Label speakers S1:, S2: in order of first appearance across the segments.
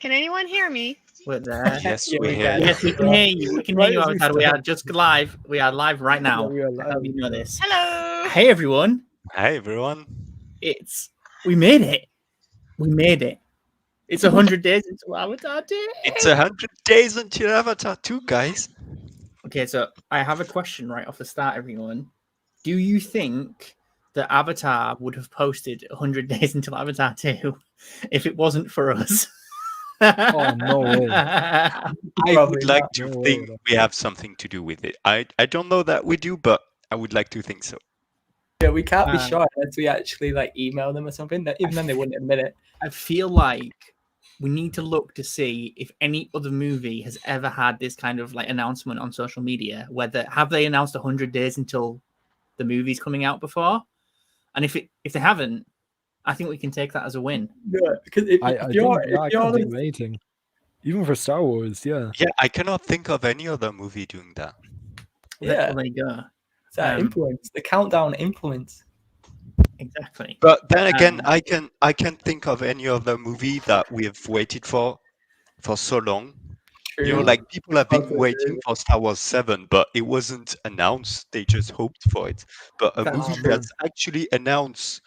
S1: Can anyone hear me?
S2: We're there.
S3: Yes,
S4: Yeah,
S3: we
S4: we
S3: hear
S4: can.
S3: you.
S2: Yes, we can hear you. We can hear
S5: Right
S2: you,
S5: as we
S2: Avatar. We
S5: start.
S2: are just live. We are live right now.
S5: we are
S2: I hope
S5: live,
S2: you know
S5: yeah.
S2: this.
S1: Hello.
S2: Hey, everyone.
S3: Hi, everyone.
S2: We made it. We made it. It's 100 days into Avatar 2.
S3: It's 100 days until Avatar 2, guys.
S2: Okay, so I have a question right off the start, everyone. Do you think that Avatar would have posted 100 days until Avatar 2 if it wasn't for us?
S5: Oh, no way.
S3: I
S4: Probably
S3: would like
S4: not.
S3: to
S5: No way,
S3: think
S5: no.
S3: we have something to do with it. I don't know that we do, but I would like to think so.
S4: Yeah, we can't be
S2: Um,
S4: sure unless we actually like email them or something. Even then, they wouldn't admit it.
S2: I feel like we need to look to see if any other movie has ever had this kind of like announcement on social media. Whether have they announced 100 days until the movie's coming out before? And if they haven't, I think we can take that as a win.
S4: Yeah, because if,
S5: I
S4: if
S5: think,
S4: you're,
S5: yeah, I
S4: if you're
S5: can't think of anything. Even for Star Wars, yeah.
S3: Yeah, I cannot think of any other movie doing that.
S4: Yeah.
S2: Well, there you go.
S4: it's that influence, the countdown influence.
S2: Exactly.
S3: But then again,
S2: Um,
S3: I can't think of any other movie that we have waited for so long.
S4: True.
S3: You know, like people have been
S4: Also
S3: waiting
S4: true.
S3: for Star Wars 7, but it wasn't announced. They just hoped for it. But a
S4: That's
S3: movie
S4: true.
S3: that's actually announced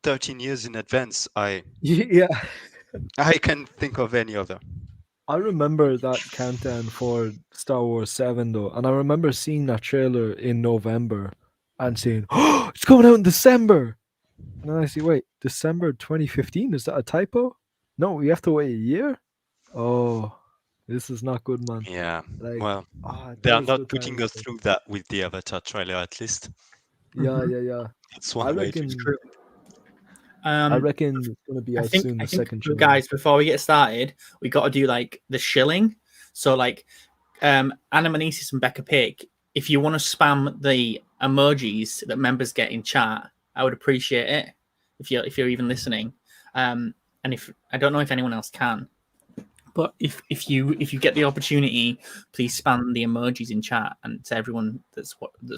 S3: 13 years in advance, I
S5: Yeah.
S3: can't think of any other.
S5: I remember that countdown for Star Wars 7 though, and I remember seeing that trailer in November and saying, "Oh, it's coming out in December." And then I see, wait, December 2015? Is that a typo? No, we have to wait a year? Oh, this is not good, man.
S3: Yeah,
S5: Like,
S3: well,
S5: that
S3: they are
S5: was
S3: not
S5: good
S3: putting
S5: times,
S3: us through that with the Avatar trailer, at least.
S5: Yeah, yeah.
S3: That's
S5: I
S3: one way
S5: reckon.
S3: to
S5: I reckon it's gonna be
S2: I
S5: out
S2: think,
S5: soon.
S2: I
S5: The
S2: think
S5: second
S2: so
S5: trailer.
S2: guys, before we get started, we got to do like the shilling. So like Anna Manisis and Becca Pick, if you want to spam the emojis that members get in chat, I would appreciate it if you're even listening. And if I don't know if anyone else can, but if you get the opportunity, please spam the emojis in chat, and to everyone that's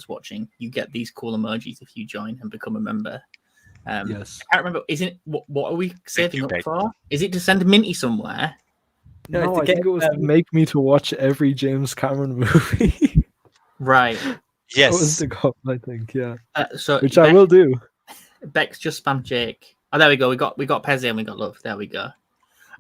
S2: watching, you get these cool emojis if you join and become a member.
S5: Yes.
S2: I can't remember. Isn't what are we saving
S3: you,
S2: up
S3: Beck.
S2: for? Is it to send Minty somewhere?
S4: No,
S5: No,
S4: to
S5: I
S4: get
S5: think it was to make me to watch every James Cameron movie.
S2: Right.
S5: That was
S3: Yes.
S5: the goal, I think. Yeah,
S2: So
S5: which I will do.
S2: Beck's just spam Jake. Oh, there we go. We got Pezzy and we got Love. There we go.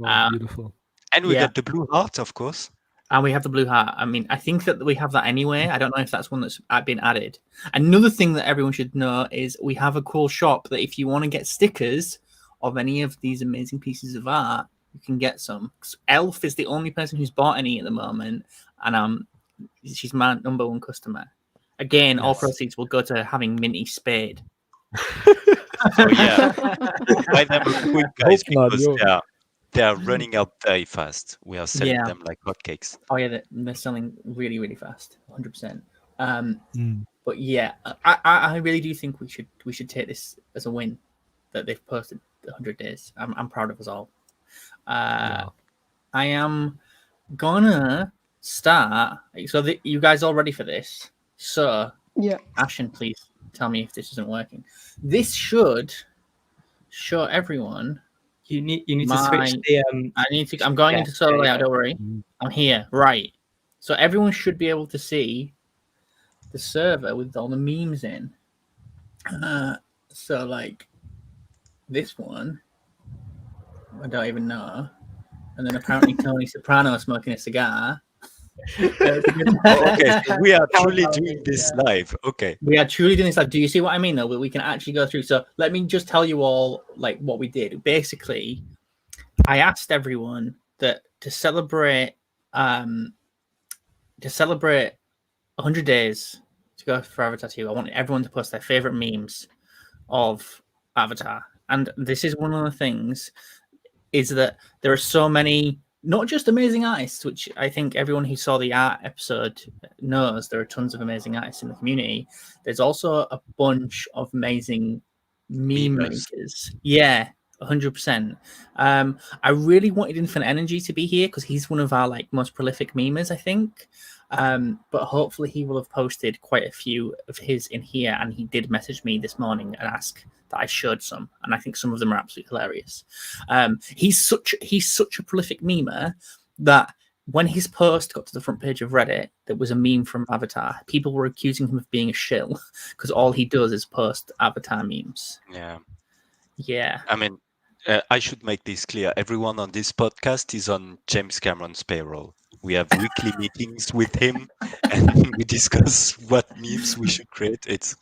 S5: Oh, beautiful.
S3: And we
S2: Yeah.
S3: got the blue heart, of course.
S2: And we have the blue heart. I mean, I think that we have that anyway. I don't know if that's one that's been added. Another thing that everyone should know is we have a cool shop that if you want to get stickers of any of these amazing pieces of art, you can get some. Elf is the only person who's bought any at the moment, and she's my number one customer. Again, all
S5: Yes.
S2: proceeds will go to having Minty spayed.
S3: So yeah, buy them quick, guys,
S5: Hope not,
S3: because
S5: yo.
S3: they are running out very fast. We are selling
S2: Yeah.
S3: them like hotcakes.
S2: Oh yeah, they're selling really, really fast, 100%.
S5: Mm.
S2: But yeah, I really do think we should take this as a win that they've posted 100 days. I'm proud of us all.
S5: Yeah.
S2: I am gonna start. So you guys all ready for this? So
S1: Yeah.
S2: Ashen, please tell me if this isn't working. This should show everyone.
S4: You need to switch the
S2: I need to. I'm going
S4: Yeah,
S2: into solo
S4: there you
S2: layout.
S4: go.
S2: Don't worry. I'm here. Right. So everyone should be able to see the server with all the memes in. So like this one, I don't even know. And then apparently Tony Soprano smoking a cigar.
S3: Oh, okay, so we are truly doing this live. Okay.
S2: We are truly doing this live. Do you see what I mean, though? We can actually go through. So let me just tell you all like what we did. Basically, I asked everyone that to celebrate 100 days to go for Avatar 2. I want everyone to post their favorite memes of Avatar, and this is one of the things is that there are so many. Not just amazing artists, which I think everyone who saw the art episode knows there are tons of amazing artists in the community. There's also a bunch of amazing meme
S3: Memers.
S2: makers. Yeah, 100%. I really wanted Infinite Energy to be here because he's one of our like most prolific memers, I think. But hopefully he will have posted quite a few of his in here, and he did message me this morning and ask that I showed some, and I think some of them are absolutely hilarious. He's such a prolific memer that when his post got to the front page of Reddit, there was a meme from Avatar. People were accusing him of being a shill because all he does is post Avatar memes. Yeah.
S3: I mean, I should make this clear. Everyone on this podcast is on James Cameron's payroll. We have weekly meetings with him, and we discuss what memes we should create. It's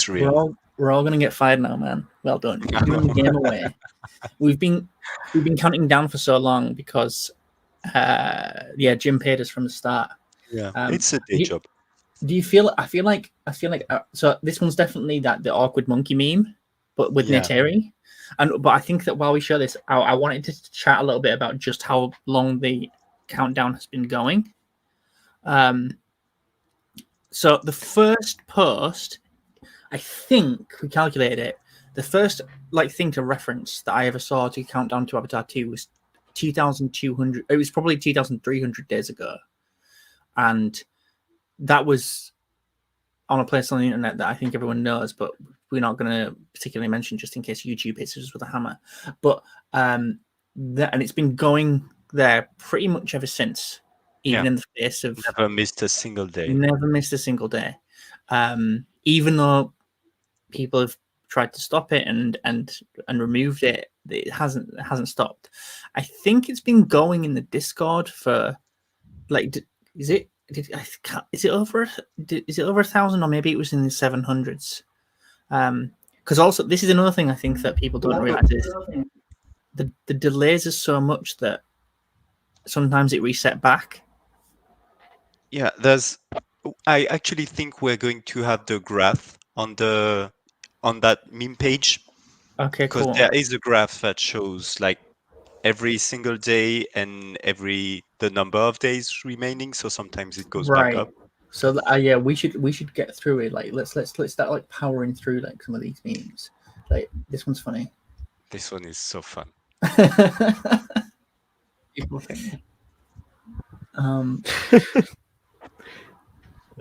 S3: real.
S2: We're all gonna get fired now, man. Well done. You're giving the game away. We've been counting down for so long because Jim paid us from the start.
S3: Yeah, it's a day job.
S2: Do you feel? I feel like. So this one's definitely the awkward monkey meme, but with Neytiri. But I think that while we show this, I wanted to chat a little bit about just how long the countdown has been going. So the first post, I think we calculated it. The first thing to reference that I ever saw to count down to Avatar 2 was 2,200. It was probably 2,300 days ago, and that was on a place on the internet that I think everyone knows, but we're not going to particularly mention just in case YouTube hits us with a hammer. But and it's been going there pretty much ever since, even in the face of
S3: never missed a single day.
S2: Never missed a single day, even though people have tried to stop it and removed it. It hasn't stopped. I think it's been going in the Discord for is it over 1,000, or maybe it was in the 700s? Because also this is another thing I think that people don't realize is the delays are so much that sometimes it reset back.
S3: Yeah, I actually think we're going to have the graph on that meme page.
S2: Okay, cool.
S3: Because there is a graph that shows every single day and the number of days remaining. So sometimes it goes back up.
S2: So we should get through it. Let's start powering through some of these memes. This one's funny.
S3: This one is so fun.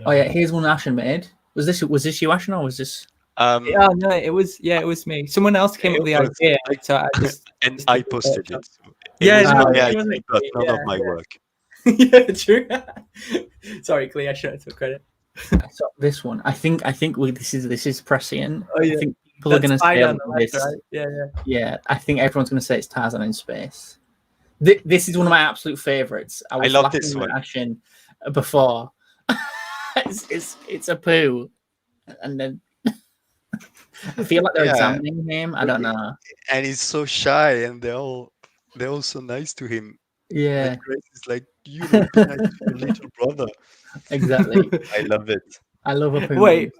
S2: Here's one Ashen made. Was this you, Ashen, or was this?
S4: No, it was me. Someone else came up with the idea, so I just
S3: I posted it.
S4: But
S3: none of my work.
S4: Yeah, true. Sorry, Clea, I should have took credit.
S2: So this one, I think this is prescient.
S4: Oh, yeah.
S2: I think people are going to say this.
S4: Right?
S2: Yeah. I think everyone's going to say it's Tarzan in space. This is one of my absolute favorites. I
S3: love this one.
S2: Ashen before. it's a poo, and then I feel like they're examining him. I don't know.
S3: And he's so shy, and they're all so nice to him.
S2: Yeah.
S3: And Grace is like, you don't be nice to your little brother.
S2: Exactly.
S3: I love it.
S2: I love a poo.
S4: Wait,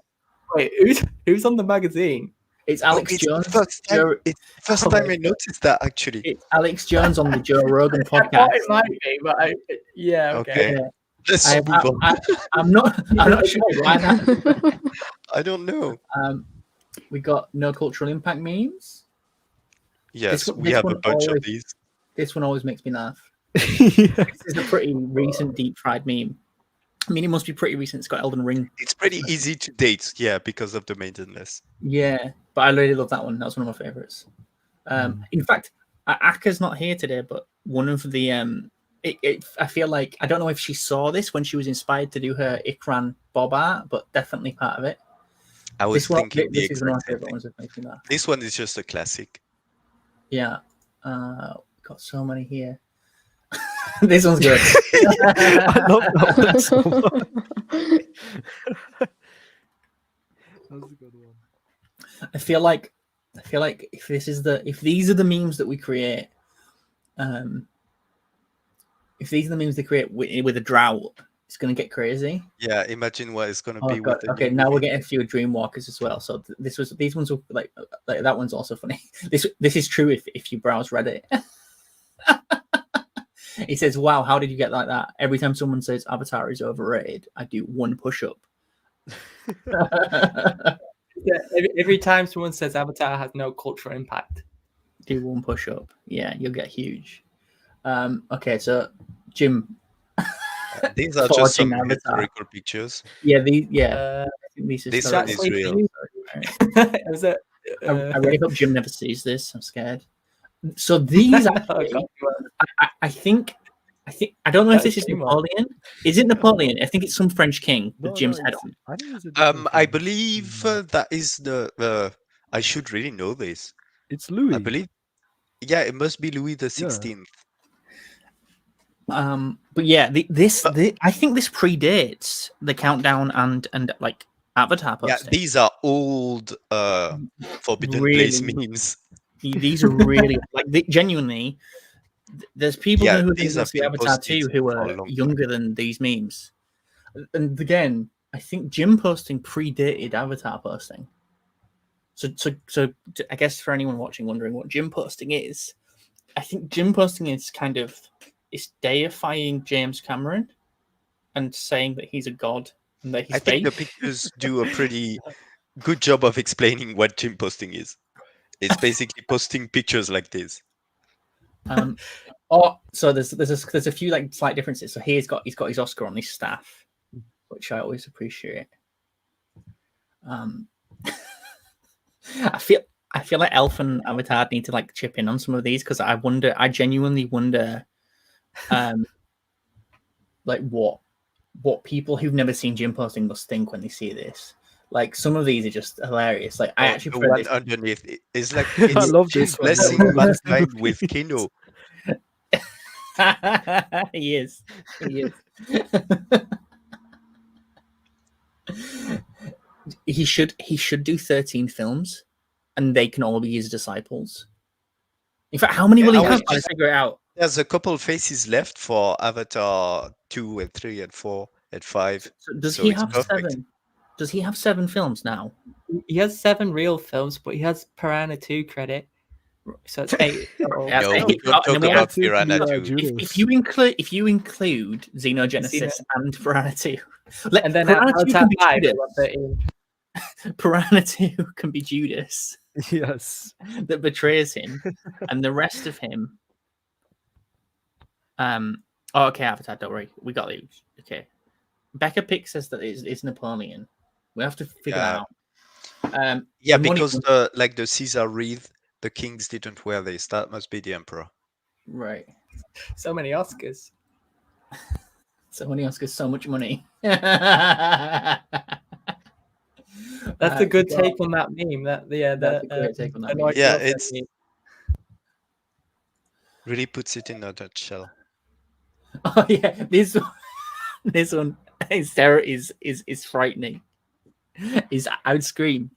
S4: who's on the magazine?
S2: It's Alex Jones.
S3: It's the first time I noticed that, actually.
S2: It's Alex Jones on the Joe Rogan podcast.
S4: I thought it might be, but okay.
S2: Yeah.
S3: Let's move on.
S2: I'm not sure why that.
S3: I don't know.
S2: We got no cultural impact memes.
S3: Yes, we have a bunch of these.
S2: This one always makes me laugh. This is a pretty recent deep fried meme. I mean, it must be pretty recent. It's got Elden Ring.
S3: It's pretty easy to date, because of the maintenance.
S2: Yeah, but I really love that one. That was one of my favorites. In fact, Aka's not here today, but one of the I feel like, I don't know if she saw this when she was inspired to do her Ikran Bob art, but definitely part of it.
S3: I was thinking
S2: this is one of my favorite ones that makes me laugh.
S3: This one is just a classic.
S2: Yeah, got so many here. This one's good.
S5: I love that one so much. That was a good one.
S2: I feel like if these are the memes that we create, if these are the memes they create with a drought, it's going to get crazy.
S3: Yeah, imagine what it's going to be.
S2: God. Okay, now we're getting a few Dreamwalkers as well. So these ones were like that one's also funny. This is true if you browse Reddit. He says, "Wow, how did you get like that? Every time someone says Avatar is overrated, I do one push-up."
S4: Yeah, every time someone says Avatar has no cultural impact,
S2: do one push-up. Yeah, you'll get huge. Okay, so Jim.
S3: These are just some
S2: Forging Avatar.
S3: historical pictures.
S2: Yeah, I think these
S3: This
S2: historical-
S3: one is real.
S4: Was it?
S2: I really hope Jim never sees this. I'm scared. So these actually, I think I don't know if this is Napoleon. Is it Napoleon? I think it's some French king with Jim's head on.
S5: I think it's a different
S3: I
S5: king.
S3: believe that is the. I should really know this.
S5: It's Louis.
S3: I believe. Yeah, it must be Louis the 16th.
S2: But yeah, I think this predates the countdown and like Avatar
S3: Yeah,
S2: posting.
S3: these are old Forbidden Place memes.
S2: These are really like genuinely. There's people
S3: Yeah,
S2: who are
S3: these
S2: going
S3: have
S2: to see
S3: been
S2: Avatar
S3: posted
S2: 2 who
S3: for a
S2: are
S3: long time.
S2: younger than these memes. And again, I think Jim posting predated Avatar posting. So I guess for anyone watching wondering what Jim posting is, I think Jim posting is kind of it's deifying James Cameron and saying that he's a god and that he's
S3: I think the
S2: fake.
S3: pictures do a pretty good job of explaining what Jim posting is. It's basically posting pictures like this.
S2: So there's a few like slight differences. So he's got his Oscar on his staff, which I always appreciate. I feel like Elf and Avatar need to like chip in on some of these because I genuinely wonder, like what people who've never seen Jim posting must think when they see this. Like some of these are just hilarious. Like I actually
S3: the
S2: prefer
S3: one
S2: this.
S3: underneath it's like
S5: I
S3: it's
S5: love
S3: Jim
S5: this one.
S3: blessing mankind with Kino.
S2: He is. He should do 13 films, and they can all be his disciples. In fact, how many will he have? I'll figure it out.
S3: There's a couple faces left for Avatar 2 and 3 and 4 and 5.
S2: So does
S3: So
S2: he
S3: it's
S2: have
S3: perfect.
S2: 7? Does he have 7 films now?
S4: He has 7 real films, but he has Piranha 2 credit. So it's 8. total.
S2: Yeah,
S3: No,
S2: so
S3: we don't talk about Piranha 2.
S2: If you include Xenogenesis and Piranha 2,
S4: And then
S2: Piranha 2
S4: Avatar
S2: can be
S4: 5,
S2: Judas.
S4: 13.
S2: Piranha 2 can be Judas
S5: Yes.
S2: that betrays him, and the rest of him. Okay, Avatar. Don't worry, we got these. Okay, Becca Pick says that it's Napoleon. We have to figure that out.
S3: Yeah,
S2: the money-
S3: because the Caesar wreath, the kings didn't wear this. That must be the emperor.
S2: Right.
S4: So many Oscars.
S2: So many Oscars, so much money. That's
S4: That's a good take on that meme. That's
S2: a great take on that meme.
S3: Yeah, it's really puts it in a nutshell.
S2: Oh yeah, this one is frightening. I would scream.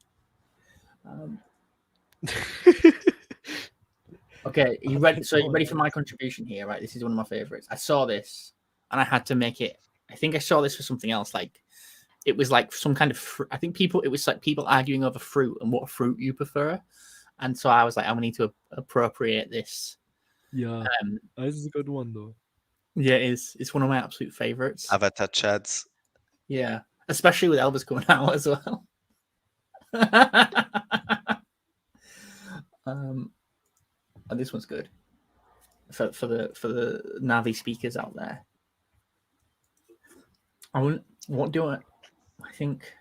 S2: Okay, you ready? So you ready for my contribution here? Right, this is one of my favorites. I saw this and I had to make it. I think I saw this for something else. Like it was like some kind of. I think it was like people arguing over fruit and what fruit you prefer. And so I was like, I'm gonna need to appropriate this.
S5: Yeah, this is a good one though.
S2: Yeah, it is. It's one of my absolute favorites.
S3: Avatar Chads.
S2: Yeah, especially with Elvis coming out as well. And this one's good for the Navi speakers out there. I think.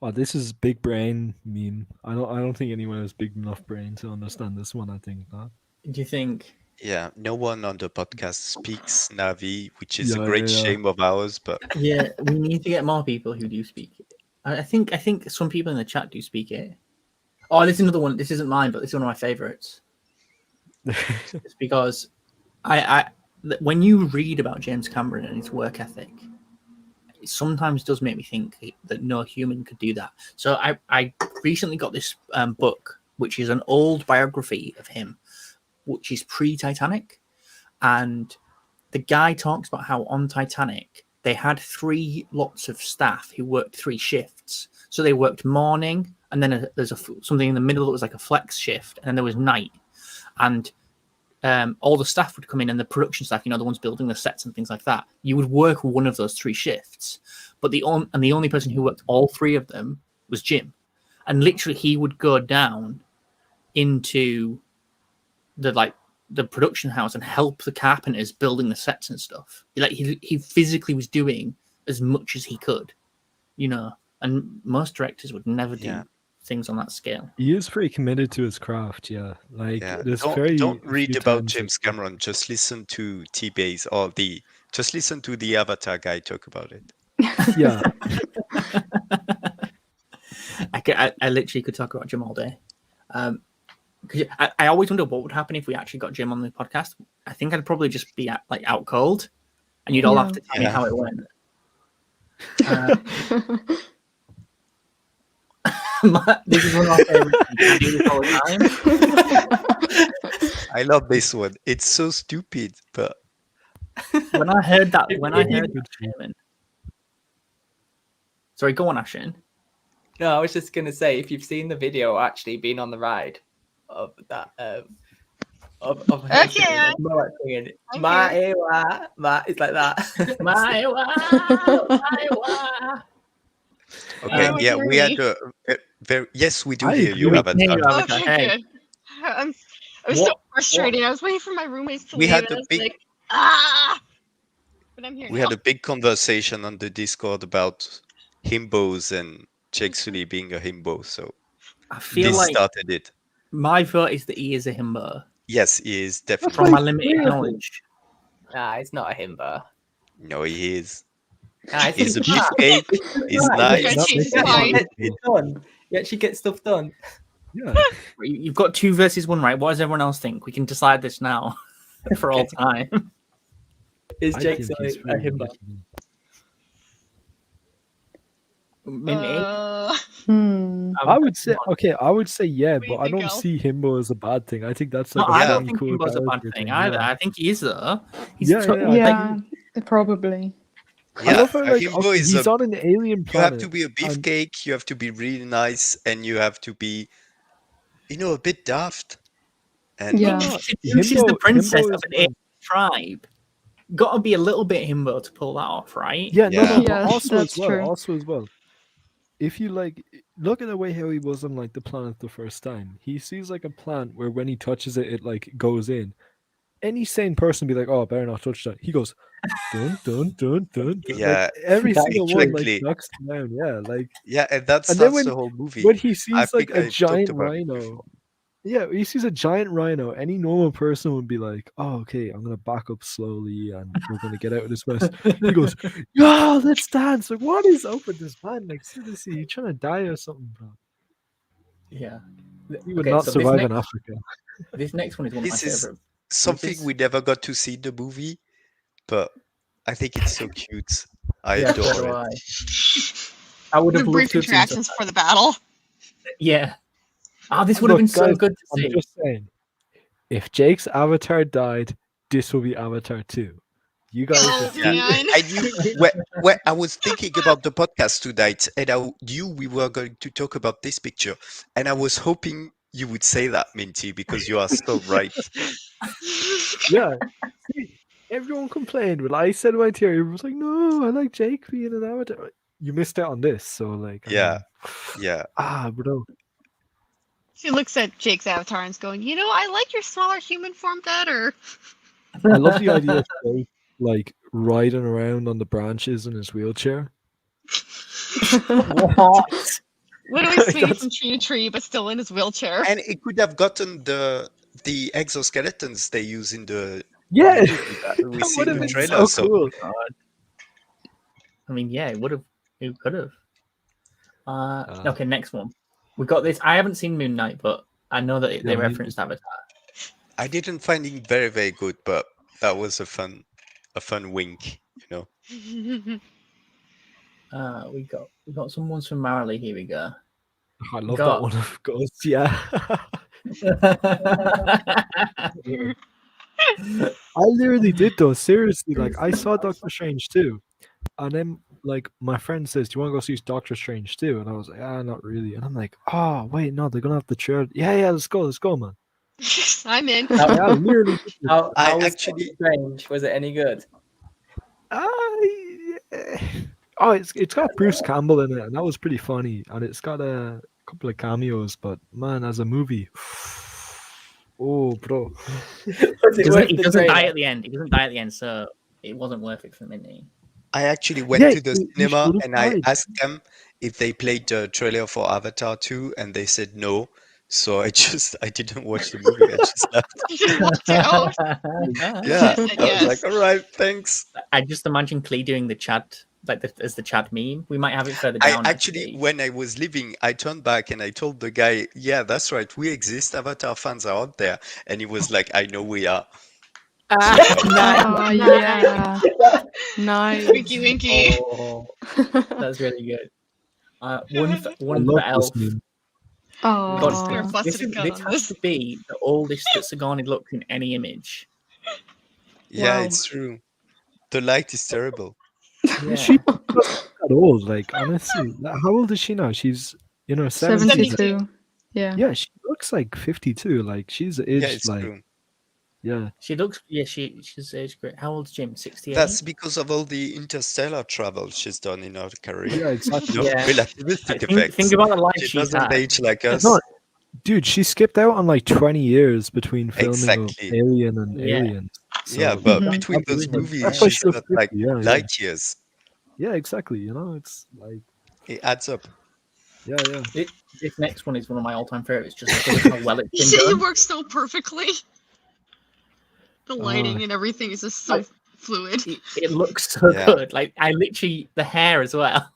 S5: Oh, this is big brain meme. I don't think anyone has big enough brain to understand this one. I think that.
S2: Do you think?
S3: Yeah, no one on the podcast speaks Navi, which is a
S5: Yeah,
S3: great
S5: yeah.
S3: shame of ours. But
S2: Yeah, we need to get more people who do speak it. I think some people in the chat do speak it. Oh, this is another one. This isn't mine, but this is one of my favorites. It's because when you read about James Cameron and his work ethic, it sometimes does make me think that no human could do that. So I recently got this book, which is an old biography of him, which is pre-Titanic. And the guy talks about how on Titanic, they had 3 lots of staff who worked 3 shifts. So they worked morning, and then there's something in the middle that was like a flex shift, and then there was night. And all the staff would come in, and the production staff, the ones building the sets and things like that, you would work one of those 3 shifts. But the only person who worked all 3 of them was Jim. And literally he would go down into the the production house and help the carpenters building the sets and stuff. Like he physically was doing as much as he could, and most directors would never do things on that scale.
S5: He is pretty committed to his craft, yeah. Like there's
S3: Don't read
S5: few
S3: about
S5: times
S3: James Cameron. Just listen to T-Base or just listen to the Avatar guy talk about it.
S5: Yeah.
S2: I literally could talk about Jim all day. I always wonder what would happen if we actually got Jim on the podcast. I think I'd probably just be out cold, and you'd all have to tell me how it went. This is one of my favorites. I do this all the time.
S3: I love this one. It's so stupid, but
S2: When I heard that statement. Sorry, go on, Ashin.
S4: No, I was just gonna say, if you've seen the video, actually being on the ride of that, of
S1: Okay.
S4: It's like that.
S3: okay.
S1: you
S3: Yeah,
S1: hear
S3: we had
S1: me?
S3: a very yes, we do
S5: I
S3: hear you,
S5: agree.
S3: Avatar.
S1: Okay, good. I was so frustrated. I was waiting for my roommates to
S3: We
S1: leave.
S3: had
S1: and
S3: the
S1: I was
S3: big-
S1: like, ah! But I'm here
S3: We
S1: now.
S3: had a big conversation on the Discord about himbos and Jake Sully being a himbo. So
S2: I feel
S3: this
S2: like
S3: started it.
S2: my vote is that he is a himbo.
S3: Yes, he is definitely.
S2: From my limited knowledge.
S4: Nah, it's not a himbo.
S3: No, he is.
S4: Nah, it's
S3: He's a
S4: not.
S3: beefcake. He's
S4: Right.
S3: nice.
S1: Okay,
S5: That
S1: Jesus,
S5: makes
S1: fine.
S5: sense.
S4: It's done. You actually get stuff done.
S5: Yeah.
S2: You've got 2 versus 1, right? What does everyone else think? We can decide this now for all time.
S4: Is
S5: I
S4: Jake
S5: think
S4: Sully
S5: he's
S4: a
S5: really
S4: himbo?
S5: good. I would say yeah,
S1: What do
S5: but
S1: you
S5: I
S1: think,
S5: don't
S1: Al?
S5: see himbo as a bad thing. I think that's
S2: No,
S5: like a
S2: I
S3: Yeah.
S2: don't
S5: fun,
S2: think
S5: cool
S2: himbo's a bad
S5: character
S2: thing
S5: thing,
S2: either.
S5: yeah.
S2: I think he is though. He's
S5: Yeah,
S2: to-
S5: yeah,
S2: like,
S6: Yeah, probably.
S5: I
S3: Yeah,
S5: love how,
S3: a
S5: like,
S3: himbo
S5: okay,
S3: is
S5: he's
S3: a
S5: on an alien
S3: You
S5: planet.
S3: have to be a beefcake, you have to be really nice, and you have to be, a bit daft. And
S6: Yeah.
S2: She's the princess
S5: himbo
S2: of
S5: is
S2: an
S5: fun.
S2: alien tribe. Got to be a little bit himbo to pull that off, right?
S5: Yeah, no,
S3: Yeah.
S5: but
S6: Yes,
S5: also
S6: that's
S5: as well,
S6: true.
S5: if you look at the way how he was on the planet the first time, he sees a plant where when he touches it, it goes in. Any sane person be like, "Oh, better not touch that." He goes, "Dun dun dun dun." dun.
S3: Yeah,
S5: every single one
S3: exactly.
S5: knocks him down. Yeah,
S3: yeah, and that
S5: And then
S3: starts the whole movie.
S5: when he
S3: I
S5: sees
S3: think
S5: a
S3: I talked
S5: giant
S3: about it
S5: rhino.
S3: before.
S5: Yeah, he sees a giant rhino. Any normal person would be like, "Oh, okay, I'm gonna back up slowly, and we're gonna get out of this mess." He goes, "Yeah, let's dance." Like, what is up with this man? Like, seriously, you trying to die or something, bro?
S2: Yeah.
S5: He would
S2: Okay,
S5: not
S2: so
S5: survive in Africa.
S2: This next one is one of my
S3: This is
S2: favorite.
S3: something
S2: is-
S3: we never got to see in the movie, but I think it's so cute. I
S2: Yeah, so do
S3: adore it.
S2: I would
S1: The
S2: have loved
S1: brief
S2: to have seen
S1: interactions
S2: some-
S1: for the battle.
S2: Yeah. Oh, this would have
S5: Look,
S2: been so
S5: guys,
S2: good to
S5: I'm
S2: see.
S5: just saying, if Jake's avatar died, this will be Avatar 2. You guys
S1: Oh,
S5: just
S3: Yeah.
S1: man.
S3: I knew when I was thinking about the podcast tonight, and I knew we were going to talk about this picture, and I was hoping you would say that, Minty, because you are so right.
S5: yeah. See, everyone complained when I said my theory. Everyone was like, "No, I like Jake being an avatar." You missed out on this, so I
S3: Yeah.
S5: mean,
S3: Yeah,
S5: bro.
S1: She looks at Jake's avatar and is going, I like your smaller human form better.
S5: I love the idea of Jake, riding around on the branches in his wheelchair.
S2: What?
S1: Literally swinging from tree to tree, but still in his wheelchair.
S3: and it could have gotten the exoskeletons they use in the
S5: Yeah,
S3: movie that we
S5: that
S3: see
S5: would
S3: in
S5: have
S3: the
S5: been
S3: trailer.
S5: so cool.
S2: I mean, yeah, it would have. It could have.
S5: Uh,
S2: Okay, next one. We got this. I haven't seen Moon Knight, but I know that they
S5: Yeah, me
S2: referenced Avatar.
S3: I didn't find it very, very good, but that was a fun wink,
S2: We got some ones from Marley. Here we go.
S5: I love
S2: Got-
S5: that one, of course. Yeah. I literally did though. Seriously, I saw Doctor Strange too, and then my friend says, "Do you want to go see Doctor Strange too?" And I was like, "Ah, not really." And I'm like, "Oh, wait, no, they're gonna have the chair." Yeah, let's go, man.
S1: I'm in.
S5: Yeah, I literally. did this.
S4: How
S3: I
S4: was
S3: actually-
S4: Doctor Strange? Was it any good?
S5: Yeah. Oh, it's got Bruce Campbell in it, and that was pretty funny. And it's got a couple of cameos, but man, as a movie, Oh, bro.
S4: Was
S2: He
S4: it worth
S2: doesn't, he
S4: the
S2: doesn't die
S4: trailer?
S2: at the end. He doesn't die at the end, so it wasn't worth it for me.
S3: I actually went
S5: Yeah,
S3: to the
S5: he
S3: cinema
S5: should have
S3: and I
S5: died.
S3: asked them if they played the trailer for Avatar 2, and they said no. So I didn't watch the movie. I just left.
S1: You just walked out.
S3: Yeah,
S1: Said
S3: I was like,
S1: yes.
S3: all right, thanks.
S2: I just imagine Klee doing the Chad, like as the Chad meme. We might have it further
S3: I
S2: down.
S3: actually, when I was leaving, I turned back and I told the guy, yeah, that's right. We exist. Avatar fans are out there. And he was like, I know we are.
S6: Oh yeah. Nice.
S1: Winky winky.
S2: Oh, that's really good. One for
S5: I love
S2: Elf.
S5: this meme.
S2: God,
S1: Just gonna
S6: Oh.
S1: bust
S2: this
S1: it
S2: has
S1: on this.
S2: to be the oldest that Sigourney looked in any image.
S3: Yeah,
S6: Wow.
S3: it's true. The light is terrible.
S2: Yeah.
S5: She doesn't look that old, like honestly. Like, how old is she now? She's in her 70s.
S6: 72. Yeah.
S5: Yeah, she looks like 52. Like she's aged
S3: Yeah, it's
S5: like
S3: true.
S5: yeah.
S2: She looks. Yeah, she's aged great. How old's Jim? 68.
S3: That's because of all the interstellar travel she's done in her career.
S5: Yeah, exactly.
S3: No,
S2: Yeah.
S3: relativistic
S2: Think,
S3: effects.
S2: think about the life
S3: She
S2: she's
S3: doesn't
S2: had.
S3: age like us.
S5: No, dude, she skipped out on like 20 years between filming of
S3: Exactly.
S5: Alien and
S2: Yeah.
S5: Aliens.
S3: Yeah,
S5: So,
S3: but
S6: Mhm.
S3: between those
S2: Absolutely.
S3: movies,
S5: That's why
S3: she's
S5: she looks
S3: got like
S5: 50, yeah,
S3: light years.
S5: yeah, exactly. You know, it's like
S3: It adds up.
S5: yeah.
S2: This next one is one of my all-time favorites, just because of how well it's
S1: You
S2: been
S1: see, it
S2: done.
S1: works so perfectly. The lighting and everything is just so
S2: Like-
S1: fluid.
S2: It looks so
S3: Yeah.
S2: good. Like I literally the hair as well.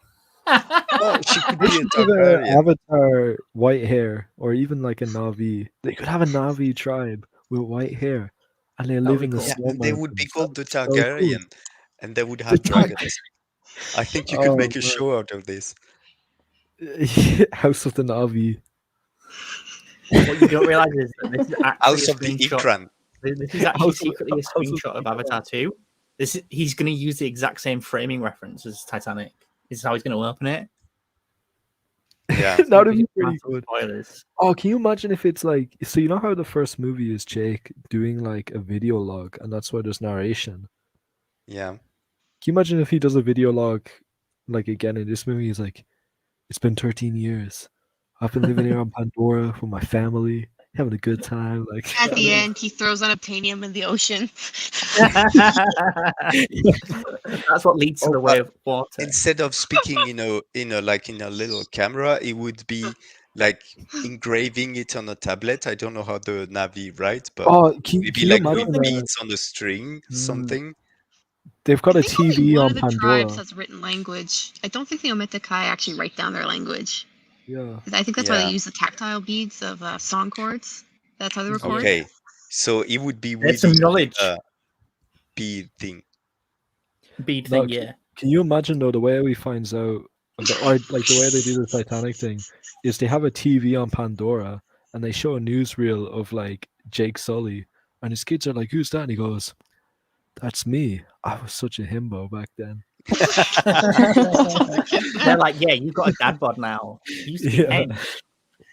S3: Oh, she could be a
S5: Give her
S3: Targaryen.
S5: Avatar white hair, or even like a Navi. They could have a Navi tribe with white hair, and they live
S2: be
S5: in the
S2: cool.
S3: Yeah,
S5: snow
S3: and they would be
S5: mountains.
S3: called the
S5: That'd be so cool.
S3: Targaryen, and they would have
S5: Tar-
S3: dragons. I think you could
S5: Oh,
S3: make a
S5: man.
S3: show out of this.
S5: House of the Navi.
S2: What you don't realize is that this is actually
S3: House
S2: a
S3: of the
S2: screenshot.
S3: Ikran.
S2: This is actually
S5: House of-
S2: secretly a
S5: House of
S2: screenshot of
S5: Ikran.
S2: Avatar 2. He's going to use the exact same framing reference as Titanic. This is how he's going to open it.
S3: Yeah.
S5: That would be pretty
S2: Massive
S5: good.
S2: Spoilers.
S5: Oh, can you imagine if it's like so? You know how the first movie is Jake doing like a video log, and that's why there's narration.
S3: Yeah.
S5: Can you imagine if he does a video log, like again in this movie? He's like, "It's been 13 years. I've been living here on Pandora with my family, having a good time." Like
S1: At the end, he throws unobtainium in the ocean.
S2: That's what leads to the way of water.
S3: Instead of speaking in a little camera, it would be like engraving it on a tablet. I don't know how the Navi write, but
S5: oh, can
S3: maybe
S5: you
S3: like
S5: imagine?
S3: with beads on a string, something.
S5: They've got
S1: I
S5: a
S1: think only
S5: TV
S1: one
S5: on
S1: of the tribes
S5: Pandora.
S1: has written language. I don't think the Ometekai actually write down their language.
S5: Yeah.
S1: I think that's why
S3: Yeah.
S1: they use the tactile beads of song chords. That's how they record.
S3: Okay, so it would be
S2: There's some
S3: with
S2: knowledge.
S3: bead thing.
S2: Bead
S5: No,
S2: thing, yeah.
S5: Can you imagine though the way we finds out, or like the way they do the Titanic thing, is they have a TV on Pandora and they show a newsreel of like Jake Sully, and his kids are like, "Who's that?" And he goes, "That's me. I was such a himbo back then."
S2: They're like, yeah, you've got a dad bod now. You used to be
S5: Yeah.
S2: 10.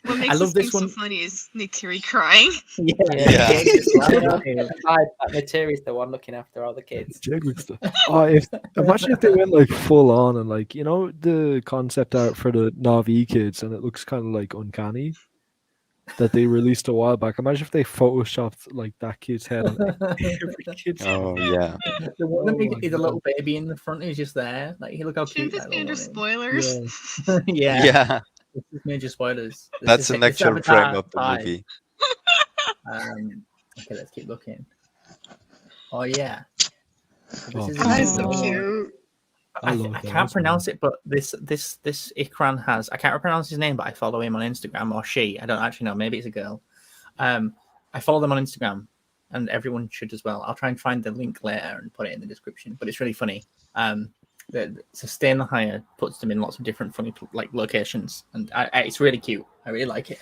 S1: What makes
S2: love
S1: this
S2: this
S1: game
S2: one.
S1: so funny is Neytiri crying.
S2: Yeah.
S3: Yeah.
S2: Jake is like,
S4: That Natiri's the one looking after all the kids.
S5: Jake looks oh, imagine if they went like full on and like the concept art for the Navi kids, and it looks kind of like uncanny that they released a while back. Imagine if they photoshopped like that kid's head on every kid's head.
S3: Oh yeah.
S2: the one that
S5: Oh
S2: made
S5: my
S2: is a little
S5: God.
S2: baby in the front is just there. Like, look how
S1: Shouldn't
S2: cute
S1: this
S2: that
S1: be under
S2: little one
S1: spoilers?
S5: Yeah.
S2: is. Yeah.
S3: Yeah.
S2: This is major spoilers. This
S3: That's
S2: is-
S3: an
S2: this is
S3: actual frame
S2: Avatar
S3: of the
S2: 5.
S3: movie.
S2: Okay, let's keep looking. Oh yeah. This
S5: Oh,
S2: is
S1: That is
S6: Oh.
S1: so
S2: insane.
S1: cute.
S5: I
S2: I
S5: love
S2: can't
S5: those,
S2: pronounce it, but this Ikran has. I can't pronounce his name, but I follow him on Instagram, or she. I don't actually know. Maybe it's a girl. I follow them on Instagram, and everyone should as well. I'll try and find the link later and put it in the description. But it's really funny. So Stay in the Hire puts them in lots of different funny like locations, and it's really cute. I really like it.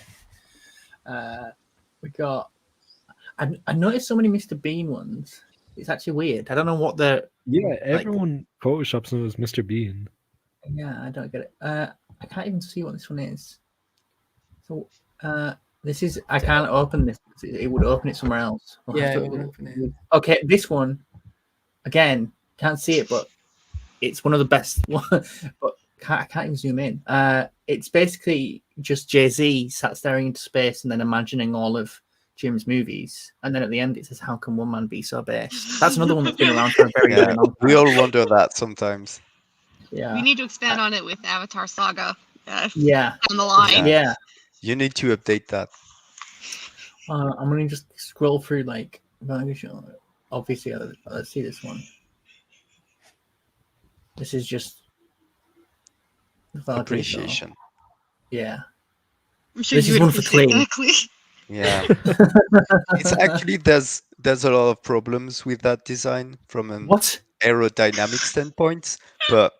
S2: We got. I noticed so many Mr. Bean ones. It's actually weird. I don't know what the.
S5: Yeah, everyone photoshops him as Mr. Bean.
S2: Yeah, I don't get it. I can't even see what this one is. So this is. I can't open this. It would open it somewhere else. We'll have
S4: Yeah,
S2: to-
S4: it would open it.
S2: Okay, this one. Again, can't see it, but it's one of the best. But I can't even zoom in. It's basically just Jay-Z sat staring into space and then imagining all of Jim's movies, and then at the end it says, "How can one man be so base?" That's another one that's been around for a very,
S3: Yeah,
S2: very long
S3: we
S2: time.
S3: all wonder that sometimes.
S2: Yeah,
S1: We need to expand on it with Avatar Saga.
S2: yeah,
S1: Down the line.
S2: yeah.
S3: You need to update that.
S2: I'm gonna just scroll through like obviously. Let's see this one. This is just Valkyrie,
S3: Appreciation.
S2: Yeah.
S1: I'm sure
S2: This
S1: you
S2: is
S1: would
S2: one for
S1: appreciate
S2: Clee.
S1: that, Clee.
S3: Yeah. It's actually there's a lot of problems with that design from an
S2: What?
S3: aerodynamic standpoint, but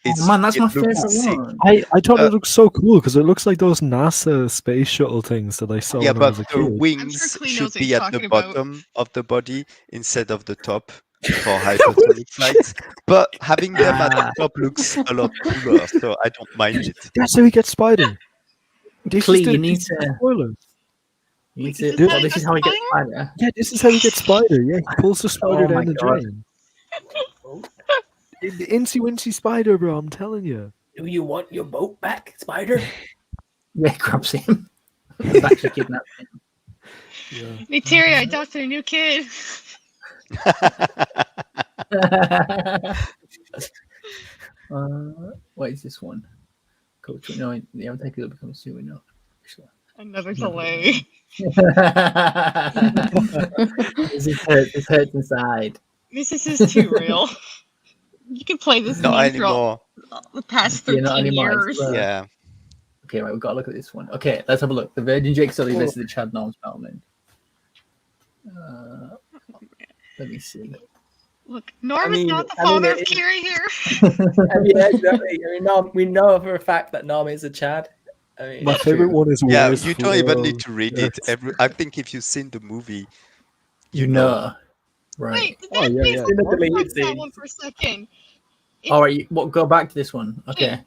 S3: it's
S2: Man, that's
S3: it
S2: my
S3: looks
S2: favorite
S3: sick.
S2: one.
S5: I thought
S3: Uh,
S5: it looked so cool because it looks like those NASA space shuttle things that I saw
S3: Yeah,
S5: when I
S3: but
S5: was a
S3: the
S5: kid.
S3: wings
S1: Clee
S3: should
S1: knows what
S3: be
S1: he's
S3: at the
S1: talking about.
S3: bottom of the body instead of the top for hypersonic flights. But having them at the top looks a lot cooler, so I don't mind it.
S5: That's how we get Spider. This
S2: Clee,
S5: is the,
S2: you need
S5: this is the
S2: to.
S5: spoiler.
S2: You need
S1: Wait,
S2: to.
S1: is this
S2: Well,
S1: how
S2: this
S1: he
S2: is how he
S1: gets
S2: gets Spider.
S5: Yeah, this is how we get Spider. Yeah, he pulls the spider
S2: Oh my
S5: down the
S2: God.
S5: drain. The Incy Wincy Spider, bro. I'm telling you.
S2: Do you want your boat back, Spider? Yeah, grabs him. He's actually kidnapped him.
S5: Yeah.
S1: Victoria, I adopted a new kid.
S2: What is this one? Coach, no, the Undertaker will become soon enough.
S1: Another delay.
S2: This hurts inside.
S1: This is too real. You can play this
S3: Not
S1: meme throughout
S3: anymore.
S1: the past
S2: Yeah, not
S1: 13
S2: anymore, it's
S1: years.
S2: the-
S3: Yeah.
S2: Okay, right, we've got to look at this one. Okay, let's have a look. The Virgin Jake Sully versus the Chad Norm Spellman. Let me see.
S1: Look, Norm
S4: I
S1: is
S4: mean-
S1: not the
S4: I mean,
S1: father of
S4: it-
S1: Kiri here.
S4: I mean, exactly. I mean, we know for a fact that Norm is a Chad. I mean,
S5: My favorite one is
S3: Yeah,
S5: Where's
S3: you don't even need
S5: Flo?
S3: to read
S5: Yes.
S3: it. I think if you've seen the movie,
S2: You know. Right.
S1: Wait, did
S5: Oh,
S1: that
S5: yeah,
S1: please
S5: yeah.
S4: In the
S1: talk
S4: deleted
S1: about that
S4: scenes.
S1: one for a second?
S2: All right, go back to this one. Okay.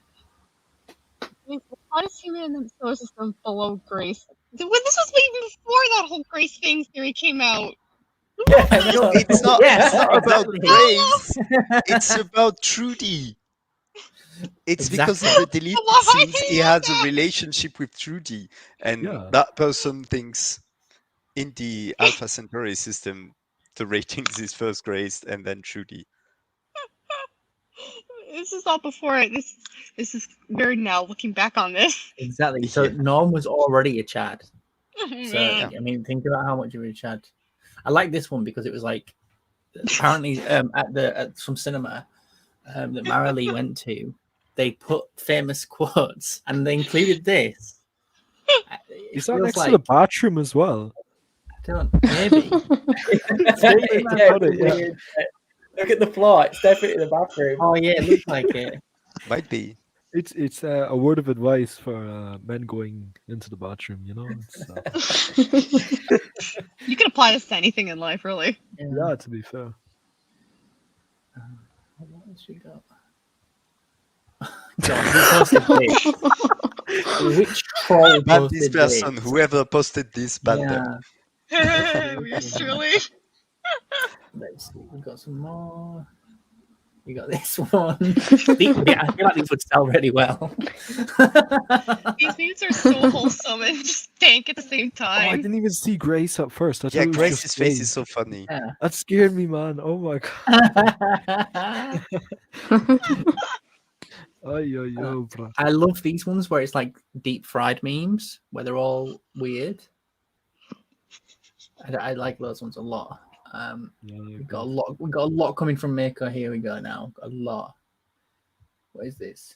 S1: The hottest human in the solar system below Grace. When this was even before that whole Grace thing theory came out.
S4: Yeah,
S3: no, it's not.
S2: Yes,
S3: it's not about
S2: exactly.
S3: Grace. It's about Trudy. It's because in the deleted
S1: Why
S3: scenes
S1: did
S3: he
S1: you
S3: has
S1: do
S3: a
S1: that?
S3: relationship with Trudy, and
S5: Yeah.
S3: that person thinks in the Alpha Centauri system the ratings is first Grace and then Trudy.
S1: This is all before it. This is weird now looking back on this.
S2: Exactly. So
S3: Yeah.
S2: Norm was already a Chad. So
S1: Man.
S2: I mean, think about how much of a Chad. I like this one because it was like apparently at some cinema that Marilee went to, they put famous quotes and they included this. It
S5: Is that
S2: feels
S5: next
S2: like,
S5: to the bathroom as well?
S2: I don't maybe.
S5: Yeah.
S4: Look at the floor. It's definitely the bathroom.
S2: Oh yeah, it looks like it.
S3: Might be.
S5: It's a word of advice for men going into the bathroom. You know. It's,
S1: You can apply this to anything in life, really.
S5: yeah, to be fair.
S2: What else we got? God, who posted this? Which troll
S3: Ban this
S2: posted
S3: person,
S2: this?
S3: whoever posted this, ban them.
S1: Yours truly.
S2: Let's see. We've got some more. We got this one. I feel like these would sell really well.
S1: These memes are so wholesome and just dank at the same
S5: Oh, I
S1: time.
S5: didn't even see Grace at first. I thought
S3: Yeah,
S5: it was
S3: Grace's
S5: just
S3: face
S5: Grace.
S3: is so funny.
S5: That scared me, man. Oh my god. Ay, bro.
S2: I love these ones where it's like deep fried memes where they're all weird. I like those ones a lot.
S5: Yeah,
S2: We got a lot coming from Mako. Here we go now. A lot. What is this?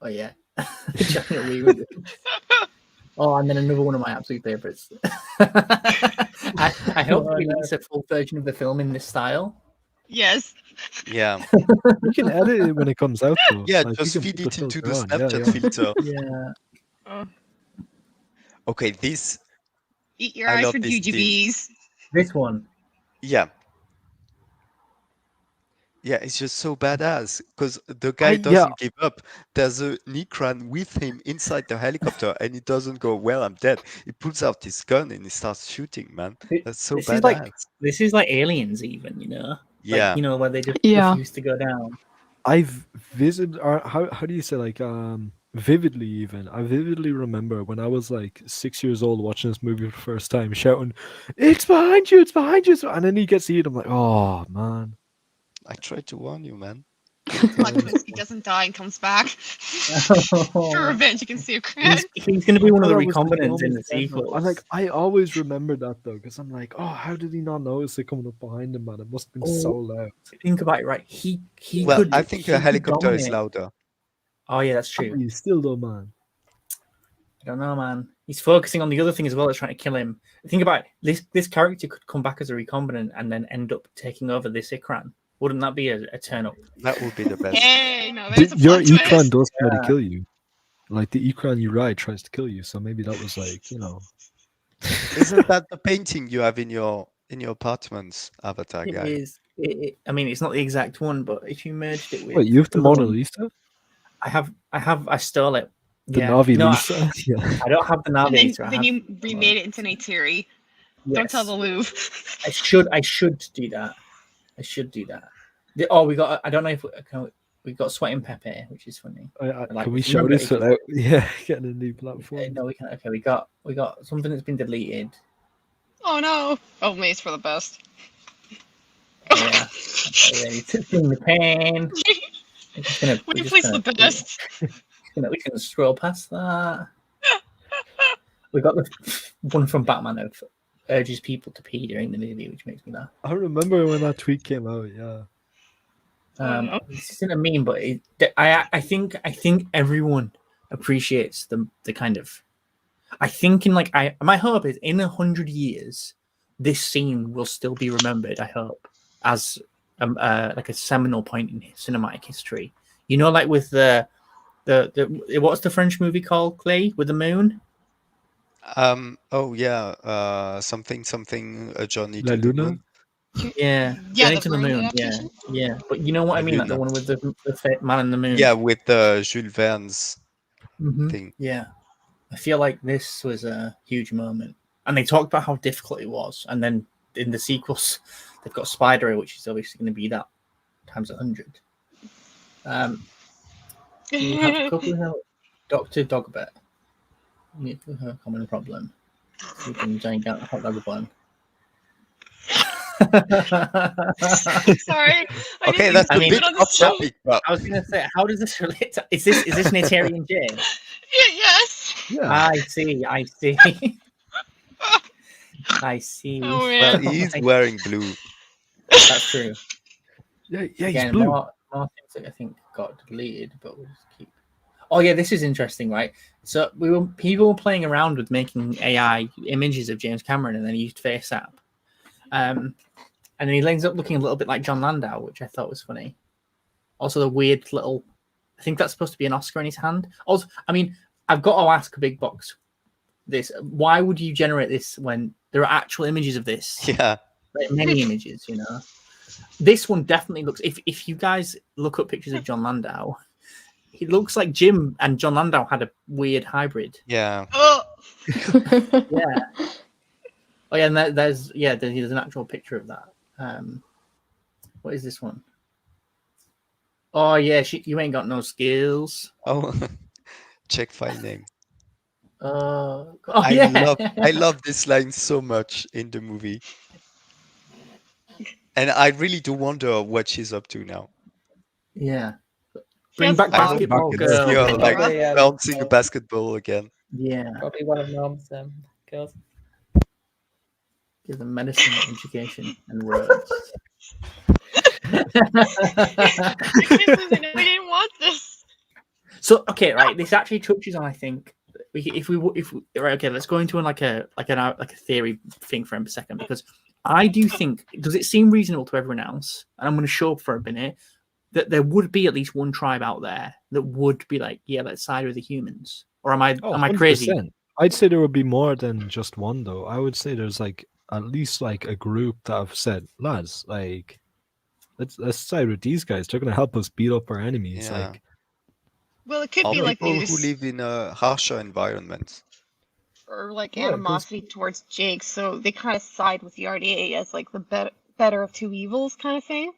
S2: Oh yeah. Giant wee with it. Oh, and then another one of my absolute favorites. I hope we release a full version of the film in this style.
S1: Yes.
S3: Yeah.
S5: You can edit it when it comes out, though.
S3: Yeah,
S5: Like, you
S3: just
S5: can
S3: feed
S5: put
S3: it into the
S5: filter on. Yeah,
S3: Snapchat
S5: yeah.
S3: filter.
S2: Yeah.
S3: Okay, this
S1: Eat your
S3: I
S1: eyes
S3: love
S1: for
S3: this thing.
S1: GGBs.
S2: This one.
S3: yeah. Yeah, it's just so badass because the guy doesn't give up. There's a Nikran with him inside the helicopter and he doesn't go, well, I'm dead. He pulls out his gun and he starts shooting, man. That's so
S2: This
S3: badass.
S2: is like Aliens, even, you know?
S3: Yeah.
S2: Like, you know, where they just
S6: Yeah.
S2: refuse to go down.
S5: I've visited, or how do you say, like, vividly even. I vividly remember when I was like 6 years old watching this movie for the first time, shouting, "It's behind you! It's behind you!" And then he gets eaten. I'm like, "Oh man!"
S3: I tried to warn you, man.
S1: Plot twist, he doesn't die and comes back for revenge against the Ukraine.
S2: He's going to be one of the
S5: I thought I was
S2: recombinants in the
S5: dumbest ever.
S2: sequels.
S5: I always remember that though, because I'm like, oh, how did he not notice it coming up behind him, man? It must have been so loud.
S2: Think about it, right? He
S3: Well,
S2: could.
S3: I think
S2: he
S3: a
S2: could
S3: helicopter is
S2: dominate.
S3: louder.
S2: Oh yeah, that's true.
S5: You still don't, man.
S2: I don't know, man. He's focusing on the other thing as well as trying to kill him. Think about it. This character could come back as a recombinant and then end up taking over this Ikran. Wouldn't that be a turn up?
S3: That would be the best.
S1: Hey, no, there's a
S5: Your
S1: plot
S5: Ikran
S1: twist.
S5: does try to kill you. Like the Ikran you ride tries to kill you, so maybe that was like,
S3: Isn't that the painting you have in your apartments, Avatar
S2: It
S3: guy?
S2: is. I mean, it's not the exact one, but if you merged it with,
S5: Wait, you have the
S2: other
S5: Mona
S2: one-
S5: Lisa?
S2: I stole it.
S5: The
S2: Yeah.
S5: Navi
S2: No,
S5: Lisa? Yeah.
S2: I don't have the
S1: And
S2: Navi.
S1: then you remade it into Neytiri. Don't tell the Louvre.
S2: I should do that. I should do that. We got. I don't know if we got Sweating Pepe, which is funny. Like,
S5: Can we
S2: if you
S5: show
S2: remember
S5: this
S2: it,
S5: without getting a new platform?
S2: No, we can. Okay, we got something that's been deleted.
S1: Oh no. Oh, May's for the best.
S2: Yeah, it's in the pan.
S1: We place the best.
S2: We can scroll past that. We got the one from Batman of urges people to pee during the movie, which makes me laugh.
S5: I remember when that tweet came out, yeah.
S2: This isn't a meme, but I think everyone appreciates the kind of. I think my hope is in 100 years, this scene will still be remembered. I hope as like a seminal point in cinematic history. You know, like with the what's the French movie called, Clay, with the moon?
S3: Oh yeah. Something. Journey
S5: La
S3: to the
S5: Luna?
S3: Moon.
S2: Yeah,
S1: Yeah,
S2: Journey
S1: the
S2: to the
S1: Moon
S2: Moon.
S1: adaptation?
S2: Yeah. But you know what I mean? Like the one with the man in the moon.
S3: Yeah, with Jules Verne's thing.
S2: Yeah. I feel like this was a huge moment. And they talked about how difficult it was. And then in the sequels, they've got Spider, which is obviously going to be that times 100. You have a couple of Dr. Dogbert. You have a common problem. So you can giant out a hot dog bun.
S1: Sorry.
S3: Okay, that's a bit off
S1: show.
S3: topic, but
S2: I was going to say, how does this relate to... Is this Natarian J?
S1: Yes.
S5: Yeah.
S2: I see. I see.
S1: Oh,
S3: well,
S1: man.
S3: he's wearing blue.
S2: That's true.
S5: Yeah, he's
S2: Again,
S5: blue.
S2: more things that I think got deleted, but we'll just keep. Oh yeah, this is interesting, right? So people were playing around with making AI images of James Cameron, and then he used FaceApp, and then he ends up looking a little bit like John Landau, which I thought was funny. Also, the weird little, I think that's supposed to be an Oscar in his hand. Also, I mean, I've got to ask Big Box this: why would you generate this when there are actual images of this?
S3: Yeah.
S2: Like many images, you know. This one definitely looks. If you guys look up pictures of John Landau, he looks like Jim and John Landau had a weird hybrid.
S3: Yeah.
S1: Oh.
S2: Yeah. Oh yeah, and there's an actual picture of that. What is this one? Oh yeah, you ain't got no skills.
S3: Oh, check file name.
S2: Yeah.
S3: I love this line so much in the movie. And I really do wonder what she's up to now.
S2: Yeah.
S1: She
S2: Bring
S1: has
S2: back
S1: long
S2: basketball
S5: buckets.
S2: girl.
S3: Yeah, like
S4: Probably,
S3: bouncing a basketball again.
S2: Yeah.
S4: Probably one of Norm's girls.
S2: Give them medicine, education, and words.
S1: We didn't want this.
S2: So okay, right. This actually touches on, I think, if we right, okay, let's go into like a theory thing for a second, because I do think, does it seem reasonable to everyone else? And I'm going to show up for a minute that there would be at least one tribe out there that would be like, yeah, let's side with the humans. Or am I crazy?
S5: 100%. I'd say there would be more than just one, though. I would say there's like at least like a group that have said, lads, like let's side with these guys. They're gonna help us beat up our enemies.
S3: Yeah.
S5: Like,
S1: Well, it could
S3: Or
S1: be like
S3: people
S1: they
S3: who live in a harsher environment.
S1: or like
S5: Yeah, 'cause-
S1: animosity towards Jake, so they kind of side with the RDA as like the better of two evils kind of thing.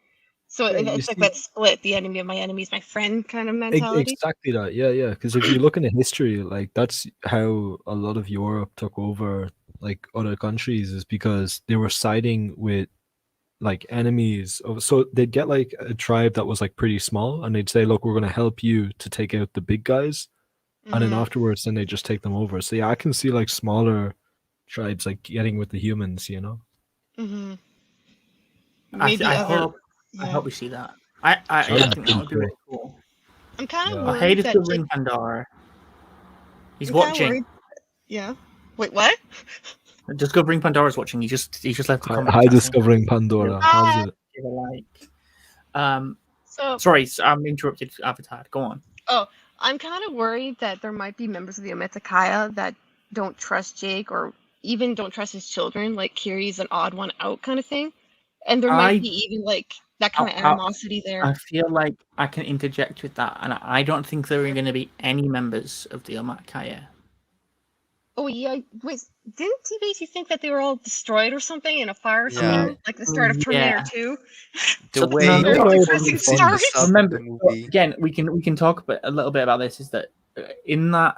S1: So
S5: Yeah, you
S1: it's like
S5: see-
S1: that split, the enemy of my enemy is my friend kind of mentality.
S5: Exactly that. Yeah. Because if you look into history, like that's how a lot of Europe took over like other countries, is because they were siding with like enemies. So they'd get like a tribe that was like pretty small, and they'd say, "Look, we're going to help you to take out the big guys," and then
S1: Mhm.
S5: afterwards, then they just take them over. So yeah, I can see like smaller tribes like getting with the humans.
S1: Mhm.
S2: I,
S1: Maybe
S2: I
S1: other.
S2: hope I
S1: Yeah.
S2: hope we see that. I
S5: That'd
S2: think
S5: be
S2: that would be
S5: cool.
S2: really cool.
S1: I'm kind of
S5: Yeah.
S2: I
S1: worried
S2: hate
S1: that
S2: to bring Pandora. He's
S1: I'm kinda
S2: watching.
S1: worried- Yeah. Wait, what?
S2: Just go bring Pandora's watching. He just left a comment.
S5: Hi,
S2: chat saying,
S5: discovering Pandora. How's it?
S2: give a like.
S1: So
S2: Sorry, I'm interrupted. Avatar. Go on.
S1: I'm kind of worried that there might be members of the Ometakaya that don't trust Jake or even don't trust his children. Like Kiri's an odd one out kind of thing, and there
S2: I-
S1: might be even like that kind of
S2: I-
S1: animosity there.
S2: I feel like I can interject with that, and I don't think there are going to be any members of the Omakaya.
S1: Oh yeah, wait, didn't TBC think that they were all destroyed or something in a fire or
S3: Yeah.
S1: something? Like the start of Terminator 2?
S3: The
S2: So-
S3: way
S2: no,
S3: they
S2: no,
S3: told
S1: no,
S3: it in
S1: sorry.
S3: the start of
S2: Remember,
S3: the movie.
S2: again, we can talk a little bit about this. Is that in that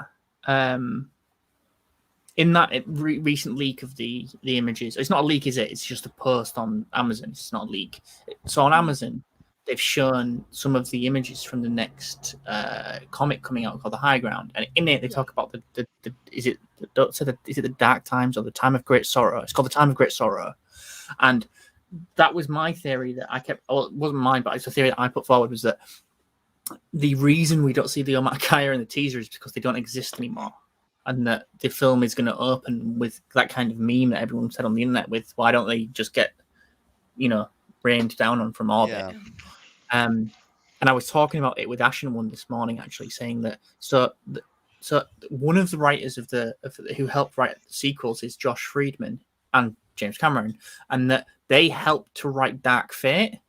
S2: recent leak of the images? It's not a leak, is it? It's just a post on Amazon. It's not a leak. So on Amazon, they've shown some of the images from the next comic coming out called The High Ground, and in it they talk about the is it the Dark Times or the Time of Great Sorrow? It's called the Time of Great Sorrow, and that was my theory that I kept. Well, it wasn't mine, but it's a theory that I put forward, was that the reason we don't see the Omakaya in the teaser is because they don't exist anymore, and that the film is going to open with that kind of meme that everyone said on the internet with, why don't they just get, rained down on from orbit?
S3: Yeah.
S2: And I was talking about it with Ashen One this morning, actually, saying that so one of the writers who helped write the sequels is Josh Friedman and James Cameron, and that they helped to write Dark Fate.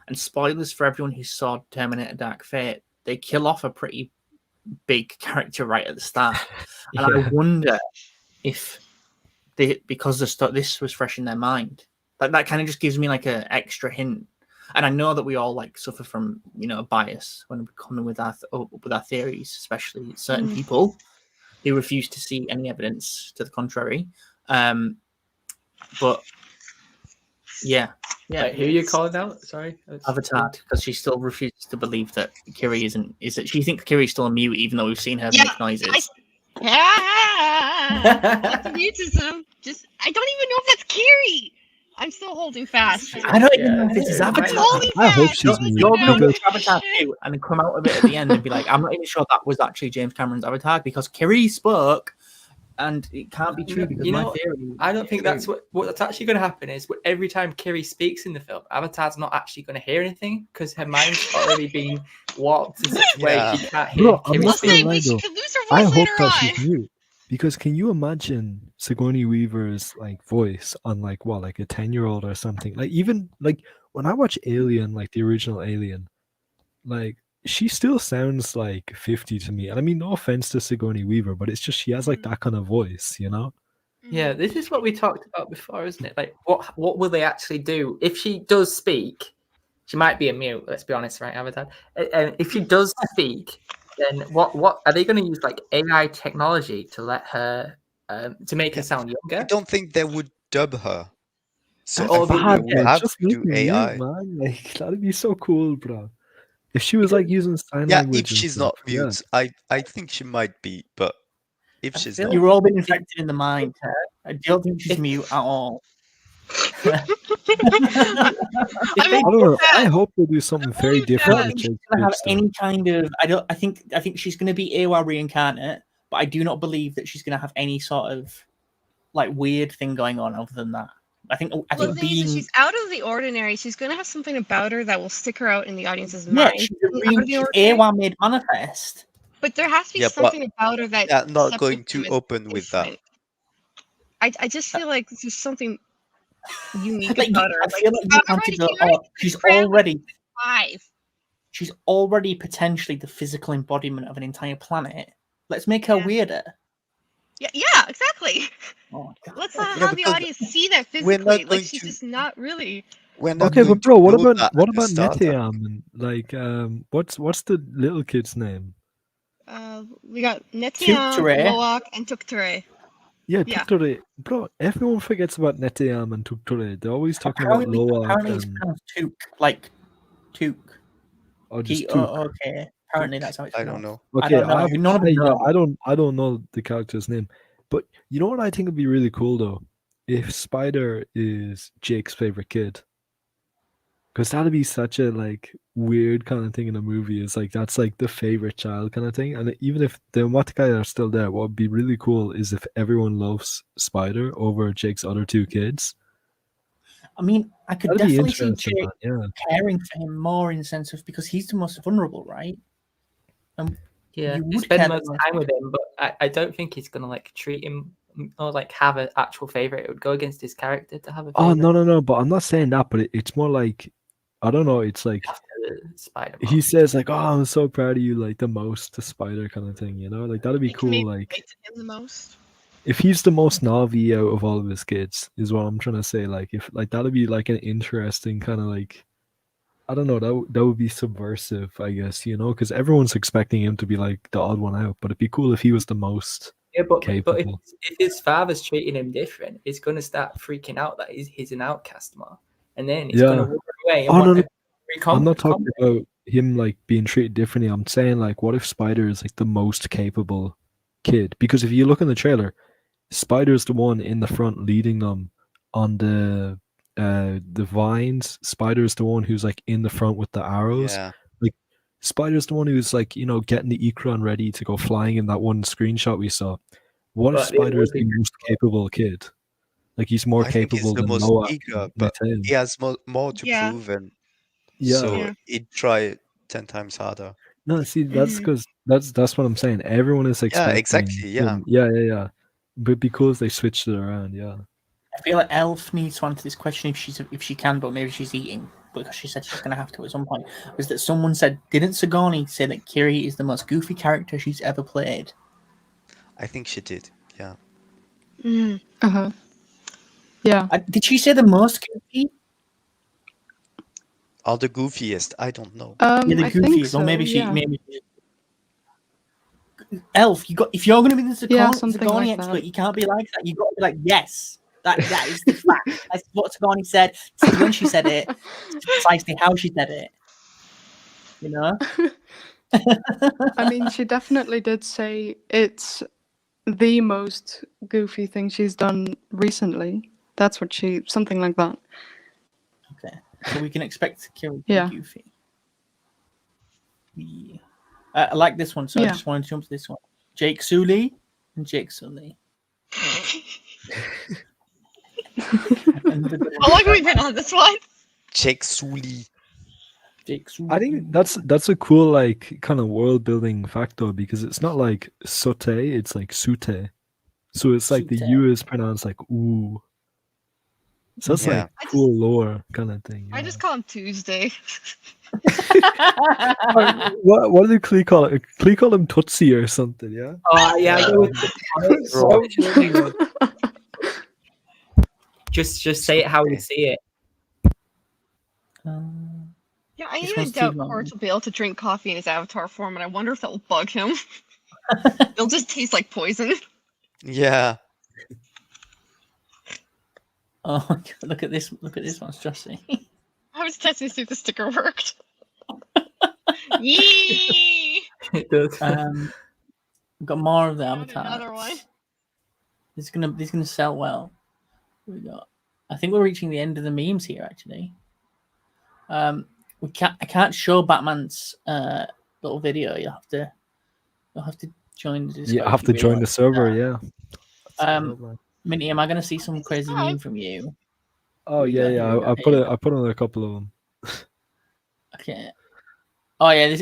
S2: And spoilers for everyone who saw Terminator Dark Fate, they kill off a pretty big character right at the start. And I wonder if because this was fresh in their mind, that kind of just gives me like an extra hint. And I know that we all like suffer from bias when we're coming with our theories, especially certain people who refuse to see any evidence to the contrary. But yeah.
S4: Wait, who are you calling out? Sorry,
S2: Avatar, because she still refuses to believe that Kiri isn't. Is that she thinks Kiri's still a mute, even though we've seen her make noises.
S1: That's mutism. I don't even know if that's Kiri. I'm still holding fast.
S2: I don't even know if this is
S4: Yeah.
S2: Avatar.
S1: Holding
S5: I hope
S1: fast.
S5: she's mute.
S2: You're going to
S5: because-
S2: watch Avatar 2 and come out of it at the end and be like, I'm not even sure that was actually James Cameron's Avatar, because Kiri spoke, and it can't be true because my theory.
S4: I don't think that's what's actually going to happen. Is every time Kiri speaks in the film, Avatar's not actually going to hear anything because her mind's already been warped in such a way
S3: Yeah.
S4: she can't hear
S5: No, I'm
S4: Kiri
S5: not
S1: We'll
S5: saying
S1: say
S4: speak.
S5: lie,
S1: she
S5: though.
S1: could lose her
S5: I
S1: voice
S5: hope
S1: later
S5: that
S1: on.
S5: she's mute. Because can you imagine Sigourney Weaver's like voice on like a 10-year-old or something? Like even like when I watch Alien, like the original Alien, like she still sounds like 50 to me. And I mean, no offense to Sigourney Weaver, but it's just she has like that kind of voice,
S4: Yeah, this is what we talked about before, isn't it? Like, what will they actually do if she does speak? She might be a mute. Let's be honest, right, Avatar? And if she does speak, then what are they going to use? Like AI technology to let her to make her sound
S3: I
S4: younger?
S3: don't think they would dub her. So
S4: That's
S3: I think
S4: bad,
S3: they would
S5: man.
S3: have
S5: Just
S3: to
S5: make
S3: do
S5: her
S3: AI.
S5: mute, man. Like that'd be so cool, bro. If she was like using sign
S3: Yeah,
S5: language.
S3: if
S5: and
S3: she's
S5: stuff,
S3: not mute, I think she might be, but if
S4: I
S3: she's
S4: feel
S3: not,
S2: You've all been infected in the mind. I don't think she's mute at all.
S1: I'm
S5: I don't know. I hope they do something very
S1: believe
S5: different.
S1: that.
S5: with
S2: She's
S5: Jake
S2: gonna have
S5: Gyllenhaal.
S2: any kind of. I think she's gonna be AWA reincarnate, but I do not believe that she's gonna have any sort of like weird thing going on other than that. I think
S1: Well, the thing is,
S2: being
S1: if she's out of the ordinary, she's going to have something about her that will stick her out in the audience's
S2: yeah,
S1: mind.
S2: she's
S1: Out of the ordinary.
S2: AWA made manifest.
S1: But there has to be
S3: Yeah, but
S1: something about her that
S3: yeah, not
S1: separates
S3: going
S1: them
S3: too
S1: as
S3: open with that.
S1: different. I just feel like there's something unique
S2: Like,
S1: about her.
S2: I feel like you have to go.
S1: already
S2: Oh, she's
S1: crammed with
S2: already
S1: 5.
S2: she's already potentially the physical embodiment of an entire planet. Let's make her
S1: Yeah.
S2: weirder.
S1: Yeah, exactly.
S2: Oh my God.
S1: Let's not
S3: Yeah,
S1: have the
S3: because
S1: audience see that
S3: we're
S1: physically.
S3: not
S1: Like
S3: going
S1: she's
S3: to.
S1: just not really.
S3: We're not
S5: Okay,
S3: going
S5: but bro,
S3: to
S5: what
S3: know
S5: about
S3: that
S5: what
S3: at the
S5: about
S3: start.
S5: Neteyam and like what's the little kid's name?
S1: We got Netiam,
S2: Tukture.
S1: Loak, and Tukture.
S5: Yeah,
S1: Yeah.
S5: Tukture. Bro, everyone forgets about Neteyam and Tukture. They're always talking about Loak
S2: Apparently it's
S5: and
S2: pronounced Took, like Took.
S5: or just Tuk.
S2: Okay. Apparently that's how it's
S3: I don't
S2: pronounced.
S3: know.
S2: I
S5: Okay,
S2: don't know. None of us
S5: yeah,
S2: know.
S5: I don't know the character's name, but you know what I think would be really cool though, if Spider is Jake's favorite kid, because that'd be such a like weird kind of thing in a movie. It's like that's like the favorite child kind of thing, and even if the Matakai are still there, what would be really cool is if everyone loves Spider over Jake's other two kids.
S2: I mean, I could
S5: That'd be
S2: definitely see
S5: interesting,
S2: Jake
S5: man. Yeah.
S2: caring for him more in the sense of because he's the most vulnerable, right?
S4: Yeah,
S2: You
S4: you
S2: would
S4: spend
S2: care
S4: most
S2: the most
S4: time with him, but I don't think he's gonna like treat him or like have an actual favorite. It would go against his character to have a favorite.
S5: Oh no! But I'm not saying that. But it's more like I don't know. It's like
S4: Spider.
S5: he says like, "Oh, I'm so proud of you," like the most to Spider kind of thing. You know, like that'd be
S1: It can
S5: cool.
S1: maybe
S5: Like
S1: relate to him the most.
S5: if he's the most Navi out of all of his kids, is what I'm trying to say. Like if like that'd be like an interesting kind of like. I don't know. That would be subversive, I guess. You know, because everyone's expecting him to be like the odd one out. But it'd be cool if he was the most.
S4: Yeah, but
S5: capable.
S4: if his father's treating him different, he's gonna start freaking out that he's an outcast more, and then he's gonna walk away. And
S5: Oh no,
S4: I'm
S5: not talking about him like being treated differently. I'm saying like, what if Spider is like the most capable kid? Because if you look in the trailer, Spider's the one in the front leading them on the vines. Spider's the one who's like in the front with the arrows.
S3: Yeah.
S5: Like Spider's the one who's like, you know, getting the Ikran ready to go flying in that one screenshot we saw. What if
S4: But it
S5: Spider is
S4: would
S5: the
S4: be
S5: most capable kid? Like he's more
S3: I think he's
S5: capable
S3: the
S5: than
S3: most
S5: Noah.
S3: eager, but he has more to
S1: Yeah.
S3: prove, and
S5: Yeah.
S3: so
S1: Yeah.
S3: he'd try 10 times harder.
S5: No, see, that's
S1: Mhm.
S5: because that's what I'm saying. Everyone is expecting.
S3: exactly, yeah.
S5: him. Yeah. But because they switched it around, yeah.
S2: I feel like Elf needs to answer this question if she can, but maybe she's eating because she said she's going to have to at some point. Was that someone said, didn't Sigourney say that Kiri is the most goofy character she's ever played?
S3: I think she did, yeah.
S1: Mm.
S6: Uh-huh. Yeah.
S2: Did she say the most goofy?
S3: Or the goofiest, I don't know.
S2: Yeah, the
S6: I think
S2: goofiest,
S6: so,
S2: or maybe
S6: yeah.
S2: maybe. Elf, if you're going to be the
S6: something
S2: Sigourney
S6: like
S2: expert,
S6: that.
S2: you can't be like that. You've got to be like, yes, that is the fact. That's what Sigourney said. It's when she said it, it's precisely how she said it. You know.
S6: I mean, she definitely did say it's the most goofy thing she's done recently. That's what something like that.
S2: Okay, so we can expect Kiri to
S6: Yeah.
S2: be goofy. Yeah. I like this one, so I
S6: Yeah.
S2: just wanted to jump to this one. Jake Sully and Jake Sully.
S1: How long have we been on this one?
S3: Jake Sully.
S2: Jake Sully.
S5: I think that's a cool like kind of world building factor because it's not like sote, it's like sute. So it's like the
S2: Sute.
S5: U is pronounced like ooh. So it's
S3: Yeah.
S5: like cool lore kind of thing.
S1: I
S5: yeah.
S1: just call him Tuesday.
S5: What do Klee call it? Klee call him Tootsie or something, yeah?
S4: Oh yeah, I go with the just say it how you see it.
S1: Yeah, I
S2: This
S1: even
S2: one's too
S1: doubt
S2: long.
S1: Quartz will be able to drink coffee in his avatar form, and I wonder if that will bug him. It'll just taste like poison.
S3: Yeah.
S2: Oh my God, look at this one, Jossie.
S1: I was testing to see if the sticker worked. Yee!
S4: It does.
S2: We've got more of the
S1: Found
S2: avatars.
S1: another one.
S2: This is gonna sell well. We got. I think we're reaching the end of the memes here. Actually, I can't show Batman's little video. You'll have to join the Discord.
S5: Yeah, I have
S2: if
S5: to
S2: you
S5: join
S2: really
S5: the server, yeah.
S2: want. Minty, am I gonna see some crazy
S1: Hi.
S2: meme from you?
S5: Oh
S2: Here we
S5: yeah,
S2: go,
S5: yeah.
S2: here we
S5: I put on a couple of them.
S2: Okay. Oh yeah,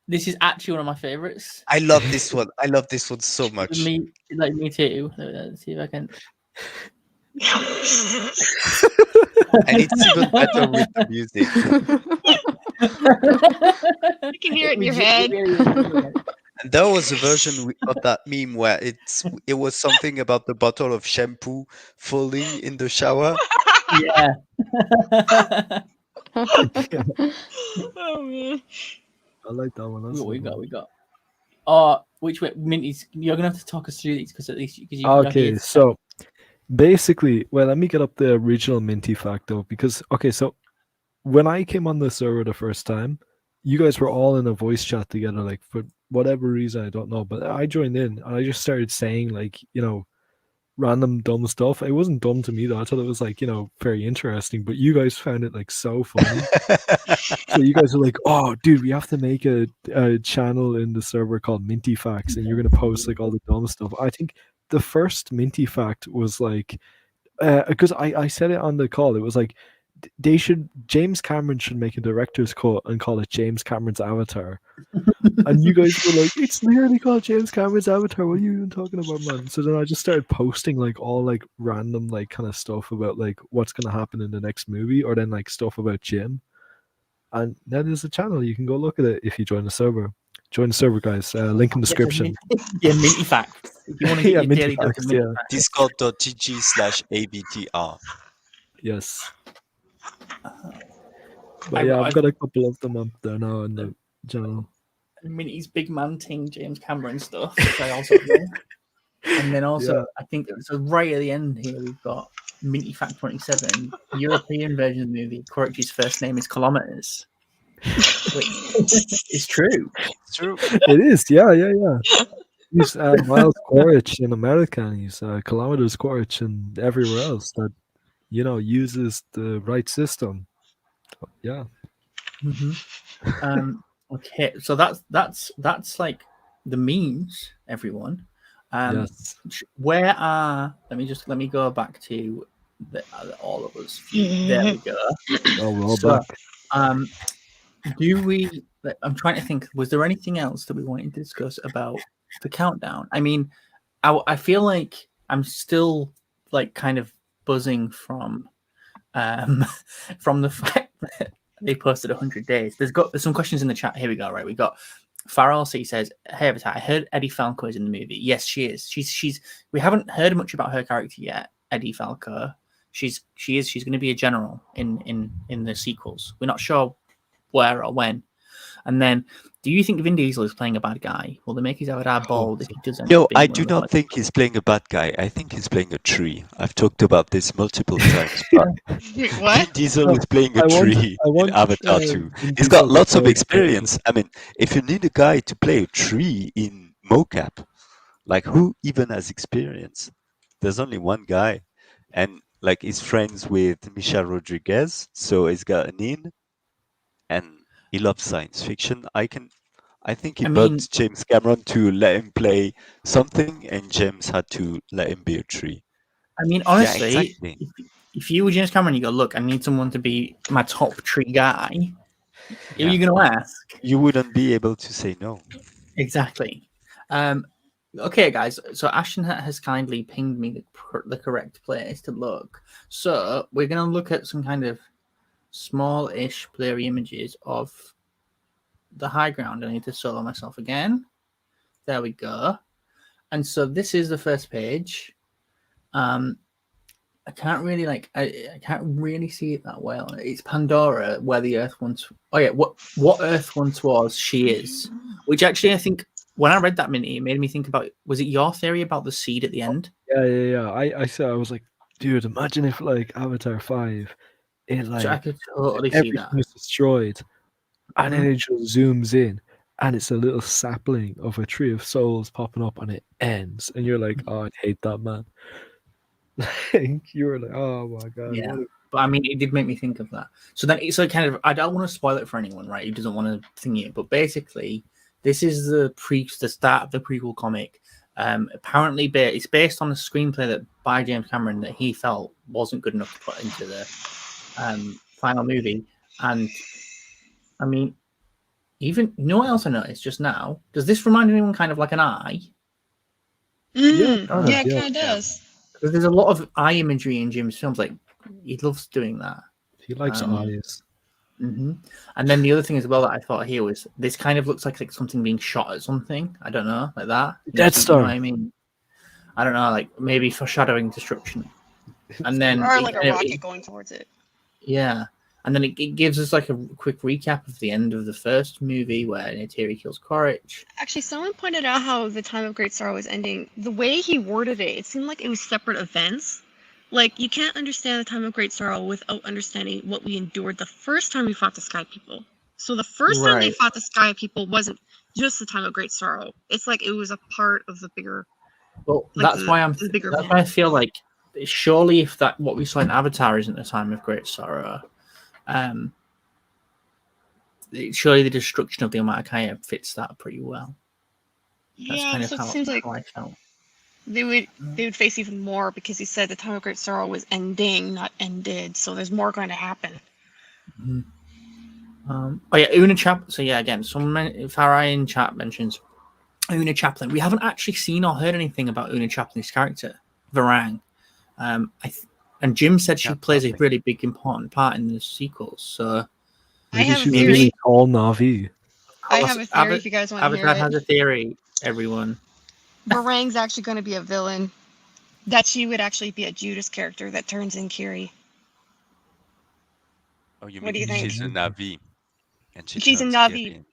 S2: this is actually one of my favorites.
S3: I love this one. I love this one so much.
S2: Me too. Let's see if I can.
S3: And it's even better with the music.
S1: You can hear it in your head.
S3: And there was a version of that meme where it was something about the bottle of shampoo falling in the shower.
S2: Yeah.
S1: Oh man.
S5: I like that one. That's a
S2: we
S5: good one.
S2: got. Oh, which way? Minty's, you're gonna have to talk us through these because at least because you're
S5: Okay,
S2: here to
S5: so basically, well, let me get up the original Minty fact though, because okay, so when I came on the server the first time, you guys were all in a voice chat together, like for whatever reason, I don't know, but I joined in and I just started saying like, random dumb stuff. It wasn't dumb to me though. I thought it was like, very interesting, but you guys found it like so funny. So you guys are like, oh dude, we have to make a channel in the server called Minty Facts, and you're gonna post like all the dumb stuff. I think the first Minty fact was like, because I said it on the call, it was like James Cameron should make a director's cut and call it James Cameron's Avatar. And you guys were like, it's literally called James Cameron's Avatar. What are you even talking about, man? So then I just started posting like all like random like kind of stuff about like what's gonna happen in the next movie, or then like stuff about Jim. And now there's a channel. You can go look at it if you join the server. Join the server, guys. Link in description.
S2: Yeah, Minty Facts. If you want to get
S5: Yeah,
S2: your
S5: Minty
S2: daily dose
S5: Facts,
S2: of Minty
S5: yeah.
S2: Facts.
S3: Discord.gg/abtr.
S5: Yes.
S2: I-
S5: But yeah,
S2: I-
S5: I've got a couple of them up there now in the channel.
S2: Minty's big man ting James Cameron stuff, which I also know. And then also,
S5: Yeah.
S2: I think so right at the end here, we've got Minty Fact 27, European version of the movie. Quaritch's first name is Kilometers. It's true.
S3: It's true.
S5: It is, yeah. He's Miles Quaritch in America, and he's Kilometers Quaritch and everywhere else that uses the right system. Yeah.
S2: Okay, so that's like the memes, everyone.
S5: Yes.
S2: Where are? Let me go back to all of us. There we go.
S5: Oh, we're all
S2: So,
S5: back.
S2: do we? I'm trying to think. Was there anything else that we wanted to discuss about the countdown? I mean, I feel like I'm still like kind of buzzing from the fact that they posted 100 days. There's some questions in the chat. Here we go. Right, we got Farrell C says, "Hey Avatar, I heard Eddie Falco is in the movie. Yes, she is. She's. We haven't heard much about her character yet. Eddie Falco. She's going to be a general in the sequels. We're not sure where or when. And then, do you think Vin Diesel is playing a bad guy? Will they make his avatar bald if he doesn't?
S3: No, I do not think he's playing a bad guy. I think he's playing a tree. I've talked about this multiple times. But
S1: Wait,
S3: Vin
S1: what?
S3: Diesel is playing a
S5: I want-
S3: tree
S5: I want,
S3: in Avatar
S5: uh,
S3: 2.
S5: Vin
S3: He's got
S5: Diesel to
S3: lots of
S5: play-
S3: experience. I mean, if you need a guy to play a tree in mocap, like who even has experience? There's only one guy, and like he's friends with Michelle Rodriguez, so he's got an in, and he loves science fiction. I think he
S2: I mean-
S3: bugged James Cameron to let him play something, and James had to let him be a tree.
S2: I mean, honestly,
S3: exactly.
S2: if you were James Cameron, you go, look, I need someone to be my top tree guy. Who are you going to ask?
S3: You wouldn't be able to say no.
S2: Exactly. Okay, guys. So Ashton has kindly pinged me the correct place to look. So we're going to look at some kind of small-ish blurry images of the high ground. I need to solo myself again. There we go. And so this is the first page. I can't really I can't really see it that well. It's Pandora, where the Earth once. Oh yeah, what Earth once was, she is. Which actually, I think when I read that minute, it made me think about. Was it your theory about the seed at the end?
S5: Yeah. I said, I was like, dude, imagine if like Avatar 5, it like
S2: So I could totally see
S5: everything
S2: that.
S5: is destroyed, and then it just zooms in, and it's a little sapling of a tree of souls popping up, and it ends, and you're like, oh, I hate that, man. You were like, oh my god.
S2: Yeah.
S5: what a-
S2: But I mean, it did make me think of that. So then it's like kind of. I don't want to spoil it for anyone, right? Who doesn't want to think it. But basically, this is the start of the prequel comic. Apparently, it's based on a screenplay that by James Cameron that he felt wasn't good enough to put into the final movie. And I mean, even you know what else I noticed just now? Does this remind anyone kind of like an eye?
S1: Mm,
S5: kind of,
S1: yeah, it
S5: yeah.
S1: kind of does.
S2: Because there's a lot of eye imagery in Jim's films. Like he loves doing that.
S5: He likes
S2: Um,
S5: eyes.
S2: Hmm. And then the other thing as well that I thought here was this kind of looks like something being shot at something. I don't know, like that.
S5: Death
S2: You know
S5: Star.
S2: what I mean? I don't know, like maybe foreshadowing destruction. And then
S1: Or
S2: it
S1: like a
S2: kind of-
S1: rocket going towards it.
S2: yeah. And then it gives us like a quick recap of the end of the first movie where Neytiri kills Quaritch.
S1: Actually, someone pointed out how the Time of Great Sorrow was ending. The way he worded it, it seemed like it was separate events. Like, you can't understand the Time of Great Sorrow without understanding what we endured the first time we fought the Sky People. So the first time they
S2: Right.
S1: fought the Sky People wasn't just the Time of Great Sorrow. It's like it was a part of the bigger,
S2: Well,
S1: like
S2: that's why
S1: the bigger
S2: that's
S1: event.
S2: why I feel like surely if that what we saw in Avatar isn't the Time of Great Sorrow, surely the destruction of the Omaticaya fits that pretty well. That's
S1: Yeah,
S2: kind of
S1: so it
S2: how
S1: seems like
S2: I felt.
S1: they would face even more because he said the Time of Great Sorrow was ending, not ended. So there's more going to happen.
S2: Mhm. Oh yeah, Una Chaplin. So yeah, again, Farai in chat mentions Una Chaplin. We haven't actually seen or heard anything about Una Chaplin's character, Varang. And Jim said she
S3: Yeah,
S2: plays a
S3: nothing.
S2: really big important part in the sequels. So
S1: I
S5: Maybe
S1: have a
S5: she's
S1: theory.
S5: really tall Navi.
S1: I have a theory if you guys want to hear
S2: Avatar
S1: it.
S2: has a theory. Everyone.
S1: Barang's actually going to be a villain. That she would actually be a Judas character that turns in Kiri.
S3: Oh, you
S1: What
S3: mean
S1: do you think?
S3: she's a Navi, and she
S1: She's a
S3: turns
S1: Navi.
S3: Kiri.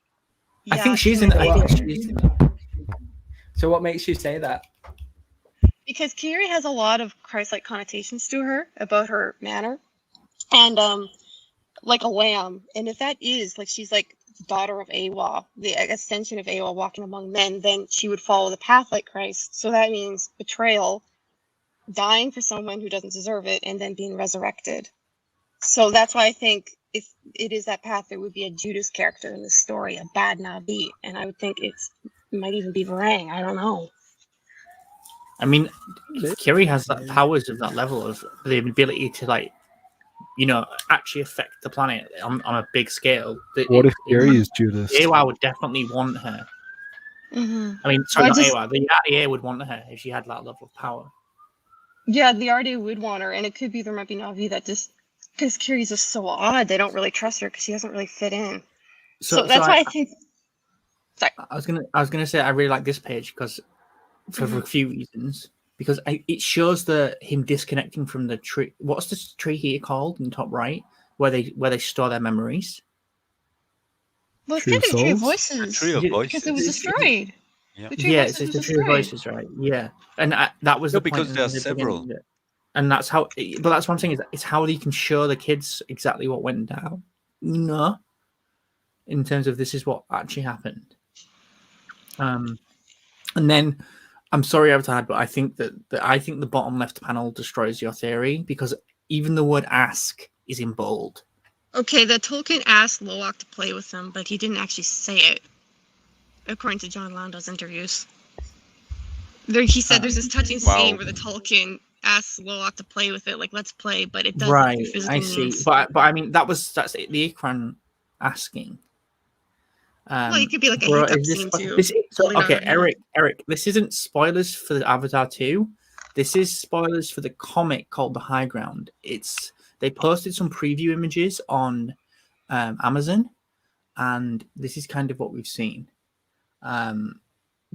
S2: I
S1: Yeah,
S2: think she's
S1: an
S2: in. I
S1: Navi.
S2: think she's.
S4: So what makes you say that?
S1: Because Kiri has a lot of Christ-like connotations to her about her manner, and like a lamb. And if that is like she's like the daughter of Awa, the extension of Awa walking among men, then she would follow the path like Christ. So that means betrayal, dying for someone who doesn't deserve it, and then being resurrected. So that's why I think if it is that path, there would be a Judas character in this story, a bad Navi, and I would think it might even be Varang. I don't know.
S2: I mean, Kiri has that powers of that level of the ability to like, actually affect the planet on a big scale.
S5: What if Gary is Judas?
S2: Awa would definitely want her.
S1: Mm-hmm.
S2: I mean, sorry,
S1: I
S2: not
S1: just-
S2: Awa. The RDA would want her if she had that level of power.
S1: Yeah, the RDA would want her, and it could be there might be Navi that just because Kiri's just so odd, they don't really trust her because she doesn't really fit in. So that's why I think. Sorry.
S2: I was gonna say I really like this page because for a few reasons. Because it shows him disconnecting from the tree. What's this tree here called in the top right, where they store their memories?
S1: Well, it's
S5: Tree
S1: kind
S5: of
S1: of Tree of
S5: Souls?
S1: Voices
S3: Tree of
S1: because it was
S3: Voices.
S1: destroyed.
S3: Yeah.
S1: The Tree of
S2: Yeah,
S1: Voices
S2: it's
S1: was
S2: the Tree of
S1: destroyed.
S2: Voices, right? Yeah, and that was
S3: No,
S2: the
S3: because
S2: point
S3: there are
S2: in the
S3: several.
S2: beginning, and that's how. But that's what I'm saying is it's how they can show the kids exactly what went down. In terms of this is what actually happened. And then I'm sorry, Avatar, but I think that the bottom left panel destroys your theory because even the word "ask" is in bold.
S1: Okay, the Tolkien asked Loak to play with him, but he didn't actually say it, according to John Lando's interviews. He said there's this touching scene
S3: Wow.
S1: where the Tolkien asks Loak to play with it, like let's play, but it doesn't
S2: Right,
S1: physically
S2: I see.
S1: means.
S2: But I mean that's the Ikran asking.
S1: Well, it could be like a
S2: bro,
S1: hiccup
S2: is this
S1: scene
S2: fucking-
S1: too.
S2: this is- so,
S1: holding out
S2: okay,
S1: her hand.
S2: Eric, this isn't spoilers for the Avatar 2. This is spoilers for the comic called The High Ground. They posted some preview images on Amazon, and this is kind of what we've seen.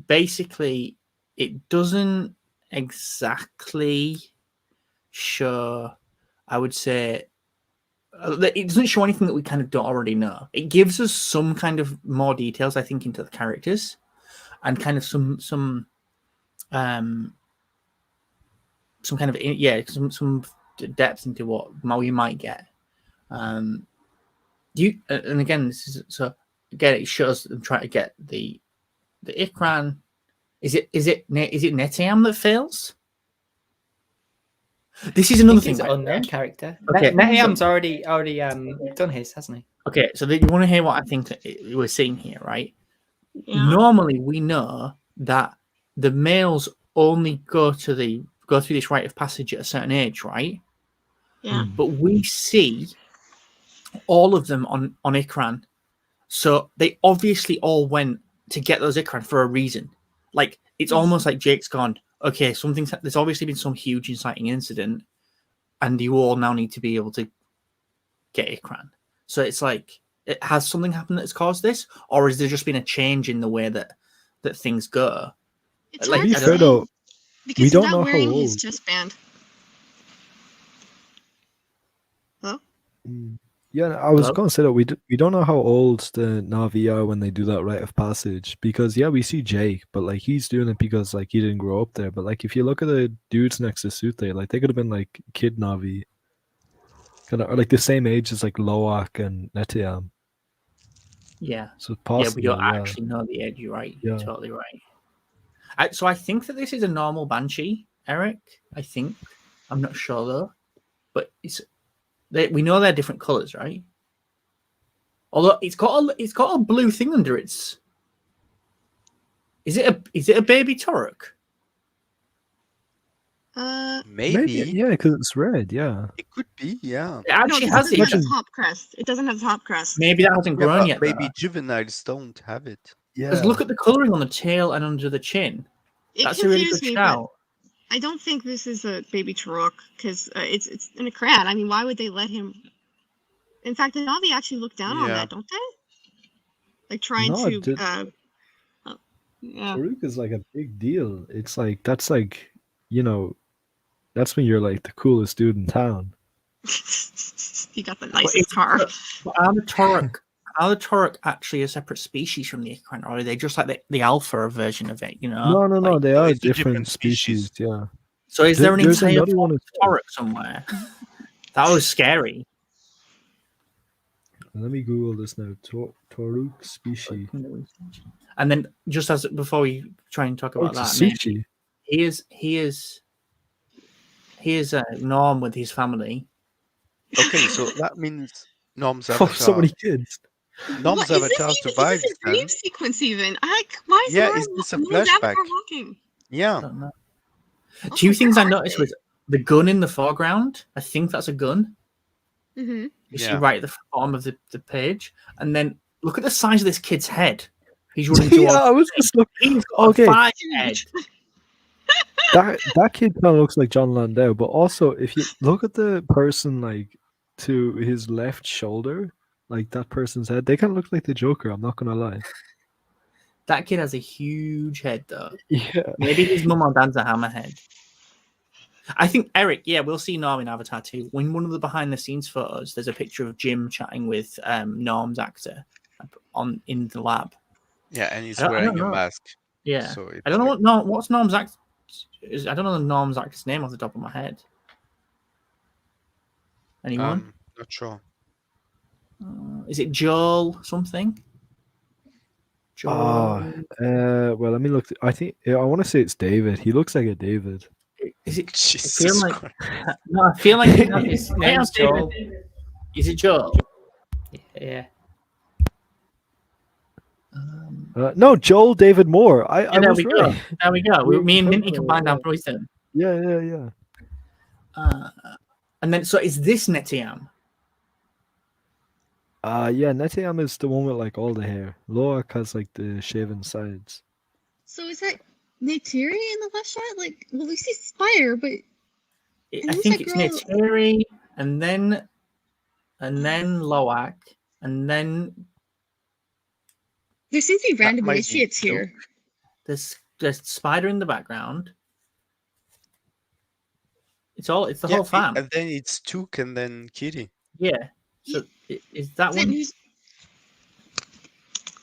S2: Basically, it doesn't exactly show, I would say, it doesn't show anything that we kind of don't already know. It gives us some kind of more details, I think, into the characters, and kind of some kind of some depth into what we might get. And again, this is so again, it shows them trying to get the Ikran. Is it Netiam that fails? This is another thing.
S4: He's an unknown character.
S2: Okay.
S4: Netiam's already done his, hasn't he?
S2: Okay, so you want to hear what I think we're seeing here, right?
S1: Yeah.
S2: Normally, we know that the males only go through this rite of passage at a certain age, right?
S1: Yeah.
S2: But we see all of them on Ikran, so they obviously all went to get those Ikran for a reason. Like it's almost like Jake's gone. Okay, there's obviously been some huge inciting incident, and you all now need to be able to get Ikran. So it's like, has something happened that's caused this, or is there just been a change in the way that things go?
S1: It's
S2: Like,
S1: hard
S2: I
S1: to
S2: don't
S1: say,
S5: though,
S1: because
S5: we
S1: he's
S5: don't
S1: not
S5: know how
S1: wearing his
S5: old.
S1: chestband. Hello?
S5: Mm. Yeah, I was
S2: Hello?
S5: going to say that we don't know how old the Na'vi are when they do that rite of passage, because yeah, we see Jake, but like he's doing it because like he didn't grow up there. But like if you look at the dudes next to Sute, like they could have been like kid Na'vi, kind of, or like the same age as like Loak and Netiam.
S2: Yeah.
S5: So
S2: Yeah,
S5: possible,
S2: we don't
S5: yeah.
S2: actually know the age. You're right. You're
S5: Yeah.
S2: totally right. So I think that this is a normal Banshee, Eric. I think. I'm not sure though, but we know they're different colors, right? Although it's got a blue thing under its. Is it a baby Toruk?
S3: Maybe.
S5: yeah, because it's red. Yeah.
S3: It could be, yeah.
S2: It
S1: No,
S2: actually
S1: because
S2: has
S1: it doesn't
S2: it.
S1: have a top crest. It doesn't have a top crest.
S2: Maybe that hasn't
S3: Yeah,
S2: grown
S3: but
S2: yet.
S3: maybe juveniles don't have it.
S2: Because look at the coloring on the tail and under the chin.
S1: It
S2: That's a really
S1: confused
S2: good
S1: me, but
S2: shout.
S1: I don't think this is a baby Turok because it's in a crayon. I mean, why would they let him? In fact, the Navi actually look down on
S3: Yeah.
S1: that, don't they? Like trying
S5: No,
S1: to. Yeah.
S5: Farouk is like a big deal. It's like that's like, you know, that's when you're like the coolest dude in town.
S1: You got the
S2: But
S1: nicest car.
S2: But are the Toruk actually a separate species from the Ikran, or are they just like the alpha version of it? You know?
S5: No,
S2: Like,
S5: they
S3: no,
S5: are
S3: it's a
S5: different
S3: different species.
S5: species. Yeah.
S2: so is there an
S5: There's
S2: entire
S5: another one as well.
S2: Toruk somewhere? That was scary.
S5: Let me Google this now. Toruk species.
S2: And then just as before we try and talk about
S5: Toruk
S2: that, maybe,
S5: species.
S2: he is a Norm with his family.
S3: Okay, so that means Norm's
S5: Oh,
S3: avatar.
S5: so many kids.
S3: Norm's
S1: What, is this
S3: avatar
S1: even,
S3: survives
S1: is this a dream
S3: then.
S1: sequence even? Why is
S3: Yeah,
S1: Norm,
S3: is this a
S1: Norm's avatar
S3: flashback?
S1: walking?
S3: Yeah.
S2: I don't know.
S1: Oh,
S2: Two things I
S1: where are
S2: noticed
S1: they?
S2: was the gun in the foreground. I think that's a gun.
S1: Mm-hmm.
S2: You see
S3: Yeah.
S2: right at the bottom of the page. And then look at the size of this kid's head. He's running towards
S5: Yeah, I was just looking.
S2: He's got
S5: Okay.
S2: a 5 head.
S5: That kid kind of looks like John Landau, but also if you look at the person like to his left shoulder, like that person's head, they kind of look like the Joker. I'm not gonna lie.
S2: That kid has a huge head, though.
S5: Yeah.
S2: Maybe his mum or dad's a hammerhead. I think Eric, yeah, we'll see Norm in Avatar 2. When one of the behind the scenes photos, there's a picture of Jim chatting with Norm's actor in the lab.
S3: Yeah, and he's
S2: I don't
S3: wearing a
S2: know.
S3: mask.
S2: Yeah.
S3: So it's
S2: I don't know what's Norm's act. I don't know the Norm's actor's name off the top of my head. Anyone?
S3: Not sure.
S2: Is it Joel something? Joel.
S5: Well, let me look. I think I want to say it's David. He looks like a David.
S2: Is it?
S3: Jesus
S2: like-
S3: Christ.
S2: No, I feel like his name's Joel. Is it Joel?
S4: Yeah.
S5: No, Joel David Moore. I
S2: there
S5: was
S2: we
S5: right.
S2: go. There we go. Me and Minty combined our poison.
S5: Yeah.
S2: And then, so is this Netiam?
S5: Yeah, Netiam is the one with like all the hair. Loak has like the shaven sides.
S1: So is that Neytiri in the left shot? Like, well, we see Spider, but
S2: I
S1: who's
S2: think
S1: that
S2: it's
S1: girl?
S2: Neytiri, and then Loak, and then
S1: there seems to be
S3: That
S1: random
S3: might be
S1: initiates here.
S2: there's Spider in the background. It's the
S3: Yeah,
S2: whole fam.
S3: and then it's Took and then Kitty.
S2: Yeah. So is that
S1: Is that
S2: one?
S1: news-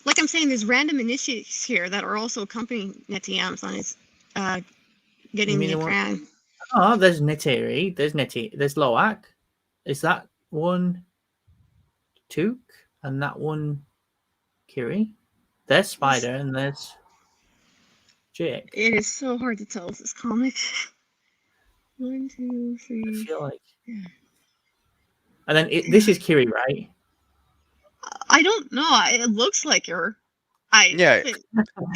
S1: Like I'm saying, there's random initiates here that are also accompanying Netiams on his getting
S2: mean
S1: the
S2: the one-
S1: crown.
S2: Oh, there's Neytiri. There's Loak. Is that one Took and that one Kiri? There's Spider and there's Jake.
S1: It is so hard to tell with this comic. 1, 2,
S2: I
S1: 3.
S2: feel like. And then this is Kiri, right?
S1: I don't know. It looks like her.
S3: Yeah.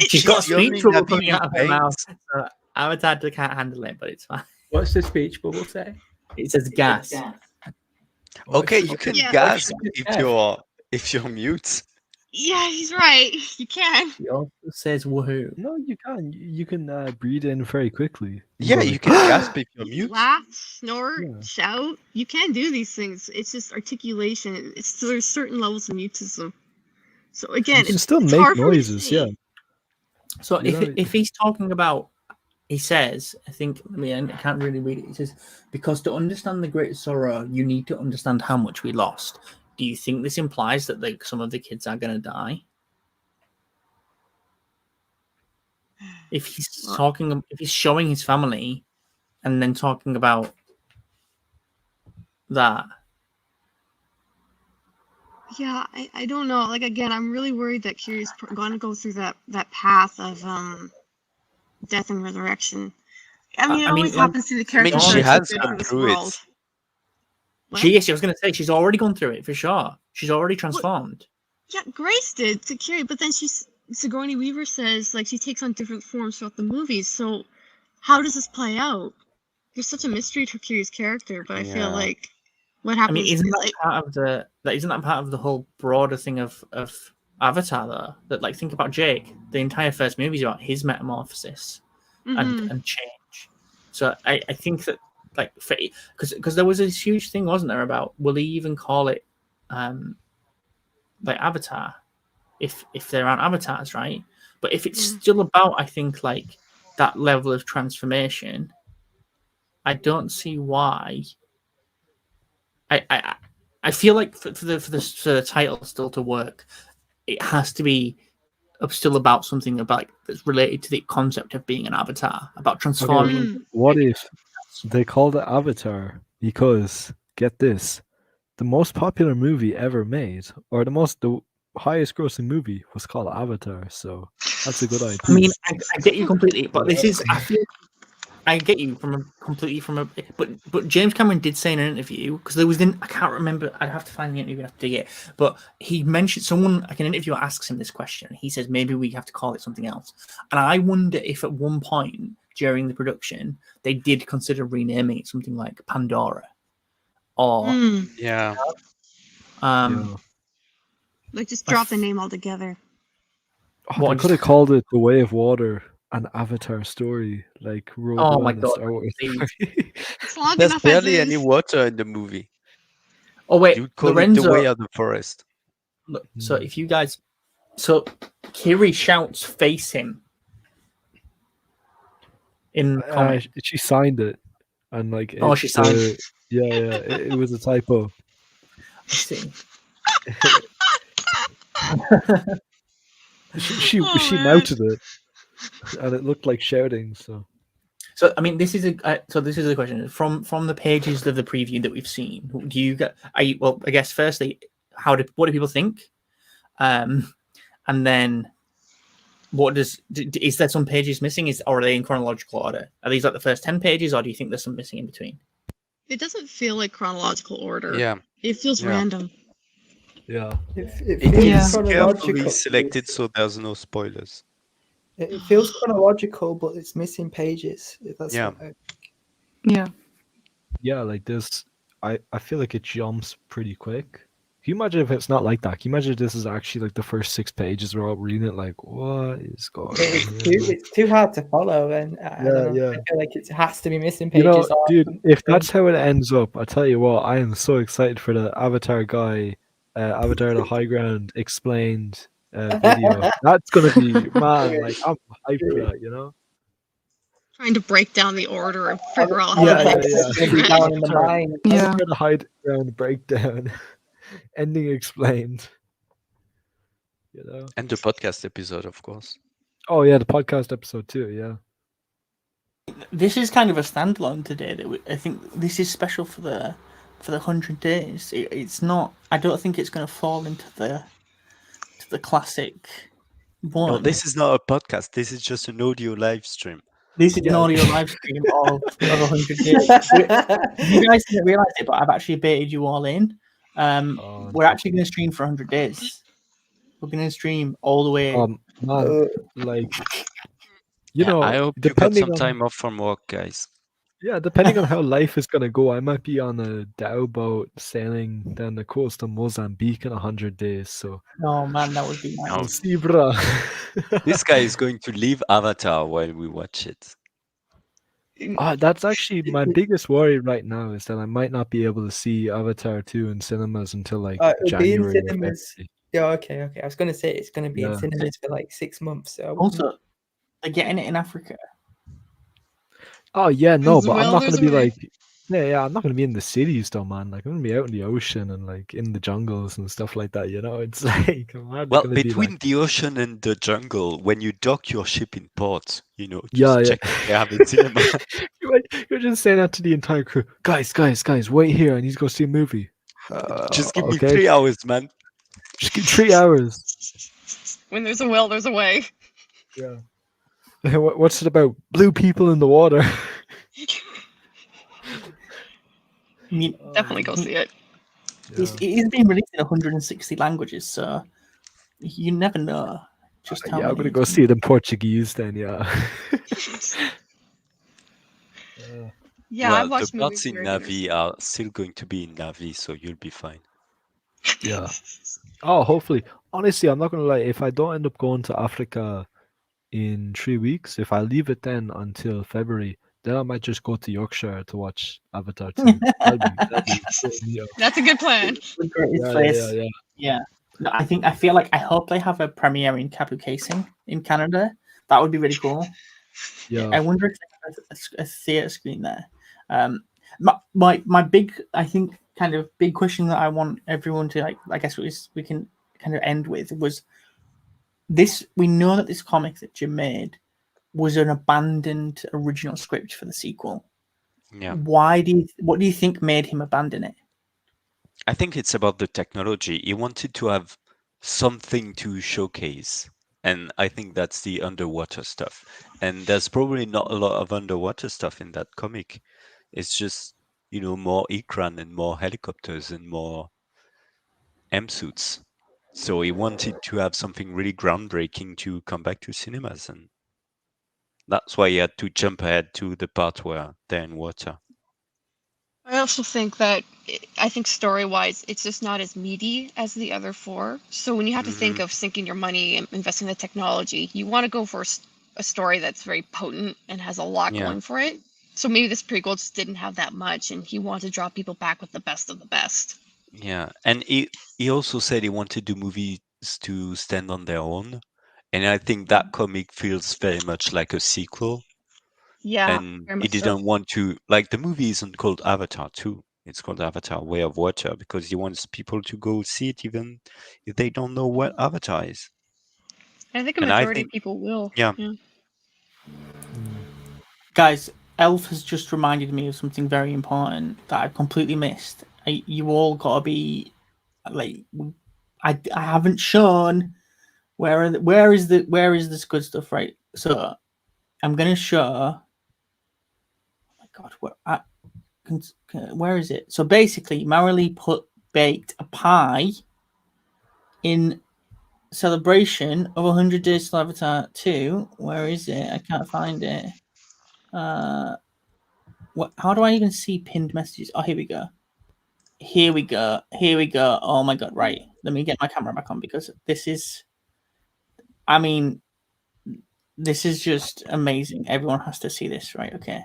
S2: She's got
S3: She's the only
S2: speech trouble
S3: Navi
S2: coming out of her
S3: who
S2: mouth. So Avatar can't handle it, but it's fine.
S4: What's the speech bubble say?
S2: It says gas.
S3: Okay, you can
S1: Yeah.
S3: gasp
S4: Yeah.
S3: if you're mute.
S1: Yeah, he's right. You can.
S2: He also says woohoo.
S5: No, you can. You can breathe in very quickly.
S3: Yeah,
S5: go
S3: you
S5: like,
S3: can gasp if you're mute.
S1: Laugh, snort,
S5: Yeah.
S1: shout. You can do these things. It's just articulation. It's there's certain levels of mutism. So again,
S5: You can
S1: it's
S5: still
S1: it's
S5: make
S1: hard for me to
S5: noises. Yeah.
S1: say.
S2: So
S5: You know-
S2: if he's talking about, he says, I think, I mean, I can't really read it. He says, because to understand the great sorrow, you need to understand how much we lost. Do you think this implies that like some of the kids are going to die? If he's talking, if he's showing his family, and then talking about that,
S1: Yeah, I don't know. Like again, I'm really worried that Kiri's going to go through that path of death and resurrection. I mean, it
S2: I mean,
S1: always
S2: like-
S1: happens to the
S3: I mean,
S1: characters
S2: she
S1: that are
S3: has
S1: good
S3: gone
S1: for this
S3: through it.
S1: world. What?
S2: I was going to say she's already gone through it for sure. She's already transformed.
S1: Yeah, Grace did to Kiri, but then Sigourney Weaver says like she takes on different forms throughout the movies. So how does this play out? There's such a mystery to Kiri's character, but I feel
S3: Yeah.
S1: like what
S2: I
S1: happens
S2: mean, isn't
S1: is,
S2: that
S1: like,
S2: part of isn't that part of the whole broader thing of Avatar though? That like think about Jake. The entire first movie is about his metamorphosis
S1: mhm.
S2: and change. So I think that like because there was this huge thing, wasn't there, about will he even call it like Avatar if there aren't avatars, right? But if it's
S1: Yeah.
S2: still about, I think, like that level of transformation, I don't see why. I feel like for the title still to work, it has to be still about something about that's related to the concept of being an avatar, about transforming.
S1: Mm.
S5: What if they called it Avatar because, get this, the most popular movie ever made, or the highest grossing movie was called Avatar, so that's a good idea.
S2: I mean, I get you completely, but this is I get you but James Cameron did say in an interview, because there was I can't remember, I'd have to find the interview and have to dig it, but he mentioned someone, like an interviewer asks him this question, and he says maybe we have to call it something else. And I wonder if at one point during the production they did consider renaming it something like Pandora, or
S1: Mm.
S3: Yeah.
S5: Yeah.
S1: Like just drop the name altogether.
S5: Oh,
S2: What
S5: they
S2: just-
S5: could have called it The Way of Water, an Avatar story, like Rogue
S2: Oh
S5: One
S2: my
S5: and
S2: God,
S5: Star Wars.
S2: please.
S1: It's long
S3: There's
S1: enough as
S3: barely any
S1: is.
S3: water in the movie.
S2: Oh wait,
S3: You would call it
S2: Lorenzo.
S3: the way of the forest.
S2: Look, so if you guys, so Kiri shouts face him in the comic.
S5: She signed it, and like
S2: Oh, she signed
S5: it. Yeah, it was a typo.
S2: I see.
S5: She
S1: Oh, man.
S5: mounted it, and it looked like shouting. So
S2: So I mean, this is a question from the pages of the preview that we've seen. Do you get? Well, I guess firstly, what do people think? And then is there some pages missing? Or are they in chronological order? Are these like the first 10 pages, or do you think there's some missing in between?
S1: It doesn't feel like chronological order.
S3: Yeah.
S1: It feels
S3: Yeah.
S1: random.
S5: yeah,
S7: It
S3: It
S7: feels
S6: Yeah.
S3: is
S7: chronological.
S3: carefully selected so there's no spoilers.
S7: It feels chronological, but it's missing pages. That's
S3: Yeah.
S7: what
S6: Yeah.
S5: yeah. Like this, I feel like it jumps pretty quick. Can you imagine if it's not like that? Can you imagine if this is actually like the first 6 pages? We're all reading it like, what is going on?
S7: it's too hard to follow, and I don't know,
S5: yeah.
S7: I feel like it has to be missing
S5: You
S7: pages.
S5: know,
S7: or
S5: dude,
S7: something.
S5: if that's how it ends up, I tell you what, I am so excited for the Avatar guy, Avatar the High Ground explained video. That's gonna be, man, like I'm hyped for that, you know?
S1: Trying to break down the order and figure out how
S5: Yeah,
S1: the
S5: yeah,
S1: next
S5: yeah.
S1: is
S7: Maybe
S1: read.
S7: down in the
S5: Sorry.
S7: mine.
S6: Yeah.
S5: Avatar the High Ground breakdown, ending explained. You know?
S3: And the podcast episode, of course.
S5: Oh yeah, the podcast episode too. Yeah.
S2: This is kind of a standalone today. I think this is special for the 100 days. It's not. I don't think it's going to fall into the classic one.
S3: No, this is not a podcast. This is just an audio live stream.
S2: This is an
S5: Yeah.
S2: audio live stream of 100 days. You guys didn't realize it, but I've actually baited you all in.
S5: Oh,
S2: We're actually going to stream for 100 days. We're going to stream all the way.
S5: man, like, you
S3: Yeah,
S5: know,
S3: I hope you got
S5: depending
S3: some
S5: on
S3: time off from work, guys.
S5: Yeah, depending on how life is gonna go, I might be on a dhow boat sailing down the coast of Mozambique in 100 days. So
S2: Oh man, that would be
S3: Oh,
S2: nice.
S5: see, bruh.
S3: this guy is going to leave Avatar while we watch it.
S5: That's actually my biggest worry right now is that I might not be able to see Avatar 2 in cinemas until like
S7: It'll be in
S5: January. or
S7: cinemas.
S5: February.
S7: Yeah, okay. I was gonna say it's gonna be in
S5: Yeah.
S7: cinemas for like 6 months. So I wouldn't-
S2: Also, they're getting it in Africa.
S5: Oh yeah, no,
S1: There's a
S5: but I'm
S1: will,
S5: not
S1: there's
S5: gonna
S1: a
S5: be
S1: way.
S5: like, yeah, I'm not gonna be in the cities though, man. Like I'm gonna be out in the ocean and like in the jungles and stuff like that. You know, it's like I'm hardly
S3: Well,
S5: gonna be
S3: between
S5: like,
S3: the ocean and the jungle, when you dock your ship in port, just
S5: yeah.
S3: check if they have a cinema.
S5: You're just saying that to the entire crew, guys, wait here. I need to go see a movie.
S3: Just give me
S5: Okay,
S3: 3 hours, man.
S5: just give 3 hours.
S1: When there's a will, there's a way.
S5: Yeah. What's it about? Blue people in the water.
S2: I mean,
S1: Definitely go see it.
S2: it is being released in 160 languages, so you never know just how
S5: Yeah, I'm
S2: many.
S5: gonna go see it in Portuguese then. Yeah.
S1: Yeah,
S3: Well,
S1: I've watched
S3: the
S1: movies
S3: parts in
S1: here.
S3: Navi are still going to be in Navi, so you'll be fine.
S5: Yeah. Oh, hopefully. Honestly, I'm not gonna lie. If I don't end up going to Africa in 3 weeks, if I leave it then until February, then I might just go to Yorkshire to watch Avatar 2. That'd be cool, yeah.
S1: That's a good plan.
S2: The greatest
S5: Yeah,
S2: place.
S5: yeah.
S2: Yeah. No, I feel like I hope they have a premiere in Capu Casing in Canada. That would be really cool.
S5: Yeah.
S2: I wonder if they have a theatre screen there. My big, I think, kind of big question that I want everyone to like, I guess we can kind of end with was this. We know that this comic that Jim made was an abandoned original script for the sequel.
S3: Yeah.
S2: What do you think made him abandon it?
S3: I think it's about the technology. He wanted to have something to showcase. And I think that's the underwater stuff. And there's probably not a lot of underwater stuff in that comic. It's just, more Ikran and more helicopters and more M suits. So he wanted to have something really groundbreaking to come back to cinemas. And that's why he had to jump ahead to the part where they're in water.
S1: I also think that I think story-wise, it's just not as meaty as the other four. So when you have to think of sinking your money and investing in the technology, you want to go for a story that's very potent and has a lot
S3: Yeah.
S1: going for it. So maybe this prequel just didn't have that much, and he wanted to draw people back with the best of the best.
S3: Yeah, and he also said he wanted the movies to stand on their own, and I think that comic feels very much like a sequel.
S1: Yeah,
S3: And
S1: very
S3: he
S1: much so.
S3: didn't want to, like, the movie isn't called Avatar 2. It's called Avatar: Way of Water because he wants people to go see it even if they don't know what Avatar is.
S1: I think a
S3: And I
S1: majority
S3: think-
S1: of people will.
S3: Yeah.
S2: Guys, Elf has just reminded me of something very important that I've completely missed. You all gotta be like, I haven't shown where is this good stuff, right? So I'm gonna show. Oh my God, where is it? So basically, Marilee baked a pie in celebration of 100 Days to Avatar 2. Where is it? I can't find it. How do I even see pinned messages? Oh, here we go. Oh my God, right. Let me get my camera back on because this is just amazing. Everyone has to see this, right? Okay.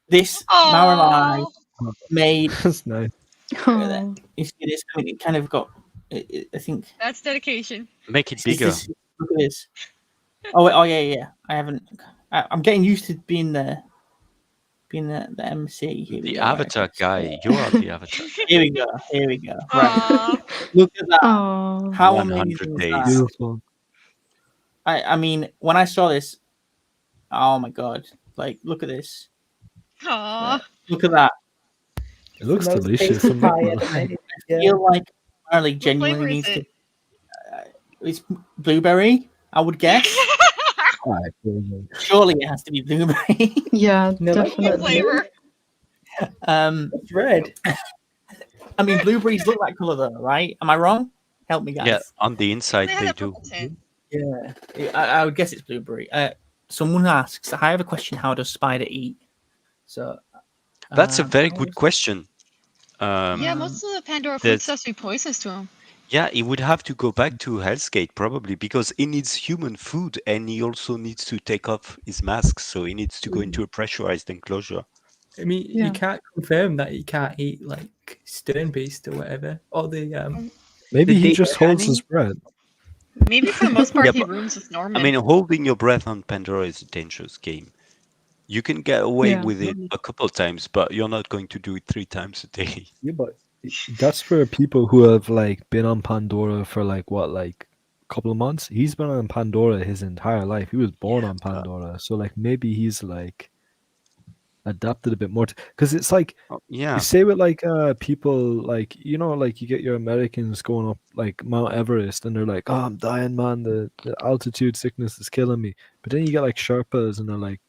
S2: This Marilee made.
S5: That's nice.
S6: Oh,
S2: You see this? I mean, it kind of got. I think.
S1: That's dedication.
S3: Make it bigger.
S2: Look at this. Oh yeah. I haven't. I'm getting used to being the MC. Here we
S3: The
S2: go,
S3: Avatar
S2: right.
S3: guy. You are the Avatar.
S2: Here we go. Right.
S1: Aw.
S2: Look at that.
S6: oh.
S2: How
S3: 100
S2: amazing is
S3: days.
S2: that?
S5: Beautiful.
S2: I mean, when I saw this, oh my God! Like, look at this.
S1: Aw.
S2: Look at that.
S5: It looks
S7: The most
S5: delicious.
S7: tasty
S5: I'm not
S7: pie
S5: gonna
S7: ever
S5: lie.
S7: made.
S2: I
S7: Yeah.
S2: feel like Marley
S1: What
S2: genuinely
S1: flavor is
S2: needs to.
S1: it?
S2: It's blueberry, I would guess.
S5: Alright, very good.
S2: Surely it has to be blueberry.
S6: Yeah,
S7: No, that's
S1: What
S6: definitely.
S1: flavor?
S7: It's red.
S2: I mean, blueberries look that color though, right? Am I wrong? Help me, guys.
S3: Yeah, on the inside
S1: They had
S3: they
S1: a
S3: do.
S1: purple tint.
S2: Yeah, I would guess it's blueberry. Someone asks, I have a question. How does Spider eat?
S4: So
S3: That's a very
S4: how
S3: good
S4: is-
S3: question.
S1: Yeah,
S2: Um,
S1: most of the Pandora
S3: there's-
S1: foodstuffs be poisonous to him.
S3: Yeah, he would have to go back to Hell's Gate probably because he needs human food and he also needs to take off his mask, so he needs to go into a pressurized enclosure.
S4: I mean,
S6: Yeah.
S4: you can't confirm that you can't eat like stern beast or whatever, or the
S5: Maybe
S4: The
S5: he
S4: deep
S5: just holds his
S4: canning?
S5: breath.
S1: Maybe for the most part
S3: Yeah,
S1: he
S3: but-
S1: rooms with
S3: I
S1: Norman.
S3: mean, holding your breath on Pandora is a dangerous game. You can get away
S6: Yeah.
S3: with it a couple times, but you're not going to do it 3 times a day.
S5: Yeah, but that's for people who have like been on Pandora for like what, like a couple of months. He's been on Pandora his entire life. He was born on Pandora, so like maybe he's like adapted a bit more. Because it's like
S3: Yeah.
S5: you say with like people like like you get your Americans going up like Mount Everest and they're like, oh, I'm dying, man. The altitude sickness is killing me. But then you get like Sherpas and they're like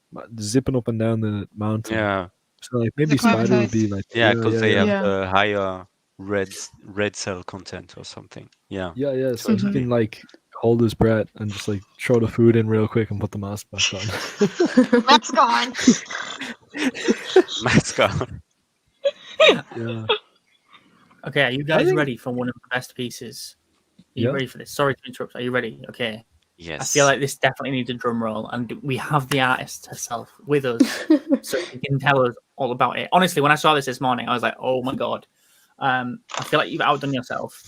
S5: zipping up and down the mountain.
S3: Yeah.
S5: So like maybe
S1: It's
S5: Spider would
S1: acclimatized.
S5: be like
S3: Yeah, because they have
S6: Yeah.
S3: the higher red cell content or something. Yeah.
S5: Yeah, so he
S3: Totally.
S5: can like hold his breath and just like throw the food in real quick and put the mask back on.
S1: Max gone.
S3: Mask on.
S5: Yeah.
S2: Okay, are you guys
S5: think-
S2: ready for one of the best pieces? Are you
S5: Yeah.
S2: ready for this? Sorry to interrupt. Are you ready? Okay.
S3: Yes.
S2: I feel like this definitely needs a drum roll, and we have the artist herself with us, so she can tell us all about it. Honestly, when I saw this morning, I was like, "Oh my god!" I feel like you've outdone yourself.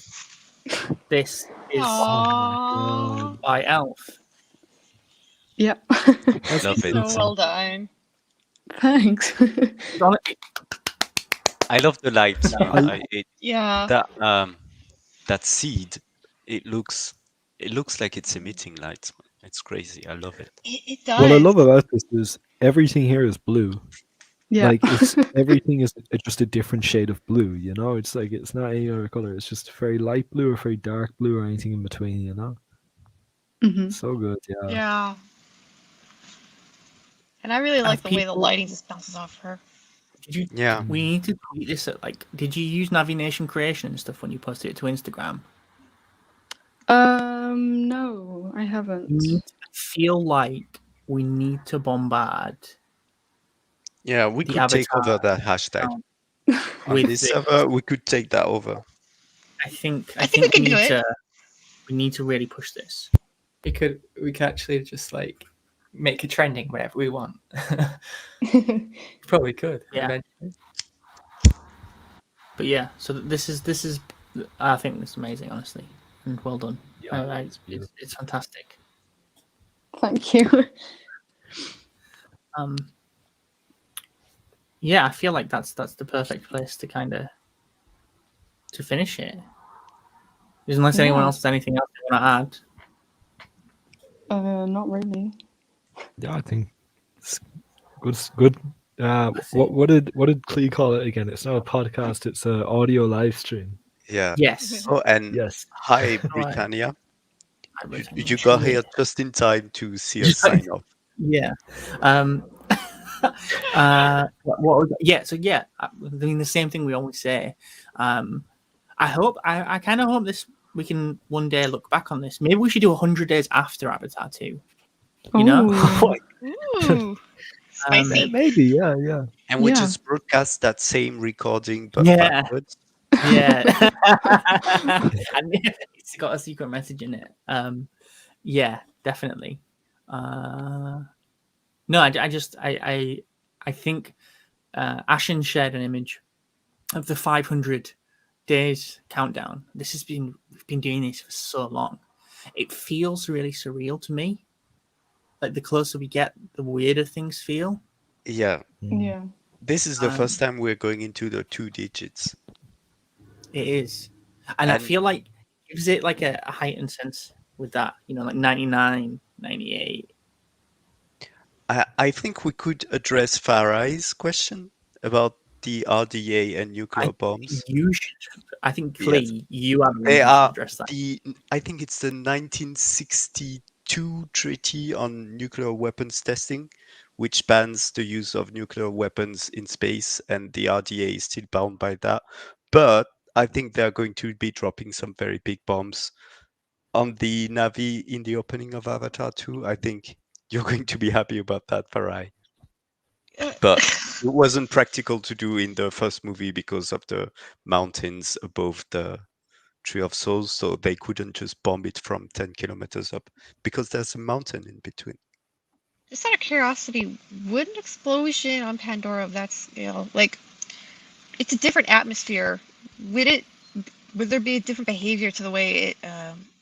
S2: This is
S1: Aww.
S2: by Elf.
S6: Yeah.
S3: Love it.
S1: So well done.
S6: Thanks.
S2: It's on-
S3: I love the lights.
S1: Yeah.
S3: That seed, it looks like it's emitting lights. It's crazy. I love it.
S1: It does.
S5: What I love about this is everything here is blue.
S6: Yeah.
S5: Like it's everything is just a different shade of blue, you know? It's like it's not any other color. It's just very light blue or very dark blue or anything in between, you know?
S6: hmm
S5: So good, yeah.
S1: Yeah. And I really like
S2: Have
S1: the way the
S2: people-
S1: lighting just bounces off her.
S2: Did you?
S3: Yeah.
S2: We need to tweet this at like. Did you use Navi Nation Creation and stuff when you posted it to Instagram?
S6: No, I haven't.
S2: I feel like we need to bombard
S3: Yeah, we
S2: The
S3: could take
S2: avatar
S3: over that hashtag.
S2: account
S3: On
S2: with
S3: this
S2: this.
S3: server, we could take that over.
S2: I think
S1: I think we can do it.
S2: We need to really push this.
S4: we could actually just like make it trending whenever we want. Probably could.
S2: Yeah.
S4: Eventually.
S2: But yeah, so this is. I think it's amazing, honestly, and well done.
S5: Yeah,
S2: It's,
S5: beautiful.
S2: it's fantastic.
S6: Thank you.
S2: Yeah, I feel like that's the perfect place to kind of to finish it. Unless anyone
S6: Yeah.
S2: else has anything else they want to add.
S6: Not really.
S5: Yeah, I think it's good. What did Clee call it again? It's not a podcast, it's an audio live stream.
S3: Yeah.
S2: Yes.
S3: Oh, and
S5: Yes.
S3: hi, Britannia.
S2: I would-
S3: You got here just in time to see us sign off.
S2: Yeah. So yeah, doing the same thing we always say. I kind of hope we can one day look back on this. Maybe we should do 100 days after Avatar 2. You know?
S1: Ooh. Spicy.
S5: Maybe, yeah.
S3: And we
S6: Yeah.
S3: just broadcast that same recording, but
S2: Yeah.
S3: backwards.
S2: Yeah. And it's got a secret message in it. Yeah, definitely. No, I think Ashen shared an image of the 500 days countdown. We've been doing this for so long. It feels really surreal to me. Like the closer we get, the weirder things feel.
S3: Yeah.
S6: Yeah.
S3: This is the first time we're going into the 2 digits.
S2: It is. And I
S3: And-
S2: feel like it gives it like a heightened sense with that, like 99, 98.
S3: I think we could address Farai's question about the RDA and nuclear bombs.
S2: You should. I think
S3: Yes.
S2: Clee, you have
S3: They
S2: to
S3: are
S2: address that.
S3: I think it's the 1962 Treaty on Nuclear Weapons Testing, which bans the use of nuclear weapons in space, and the RDA is still bound by that. But I think they're going to be dropping some very big bombs on the Na'vi in the opening of Avatar 2. I think you're going to be happy about that, Farai. But It wasn't practical to do in the first movie because of the mountains above the Tree of Souls, so they couldn't just bomb it from 10 kilometers up because there's a mountain in between.
S1: Just out of curiosity, would an explosion on Pandora of that scale, like, it's a different atmosphere, would there be a different behavior to the way it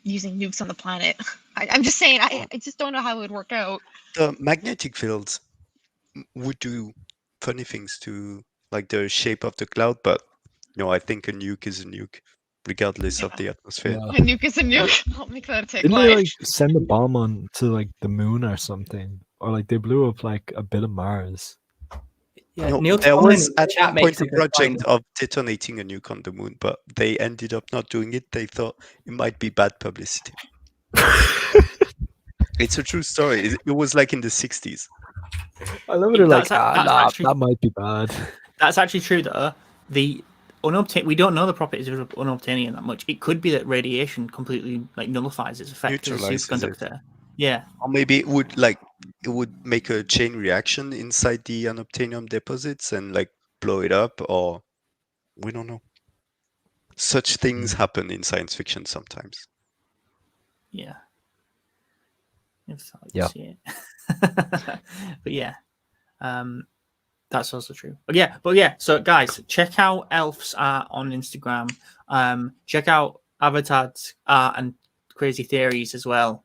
S1: using nukes on the planet? I'm just saying, I just don't know how it would work out.
S3: The magnetic fields would do funny things to like the shape of the cloud, but no, I think a nuke is a nuke, regardless of the atmosphere.
S5: Yeah.
S1: A nuke is a nuke. I'll make that a
S5: Didn't they
S1: tagline.
S5: like send a bomb on to like the moon or something, or like they blew up like a bit of Mars?
S4: Yeah,
S3: No,
S4: Neil
S3: there
S4: Tolman
S3: was
S4: in the
S3: at
S4: chat
S3: one
S4: makes
S3: point a
S4: good point.
S3: project of detonating a nuke on the moon, but they ended up not doing it. They thought it might be bad publicity. It's a true story. It was like in the 60s.
S5: I love it. They're like,
S2: That's
S5: nah,
S2: actually-
S5: that might be bad.
S2: That's actually true, though. The we don't know the properties of unobtainium that much. It could be that radiation completely like nullifies its effect as a
S3: Neutralizes it.
S2: superconductor. Yeah,
S3: Or maybe it would make a chain reaction inside the unobtainium deposits and like blow it up, or we don't know. Such things happen in science fiction sometimes.
S2: yeah. If I
S5: Yeah.
S2: see it. But yeah, that's also true. But yeah. So guys, check out Elf's art on Instagram. Check out Avatar's art and crazy theories as well.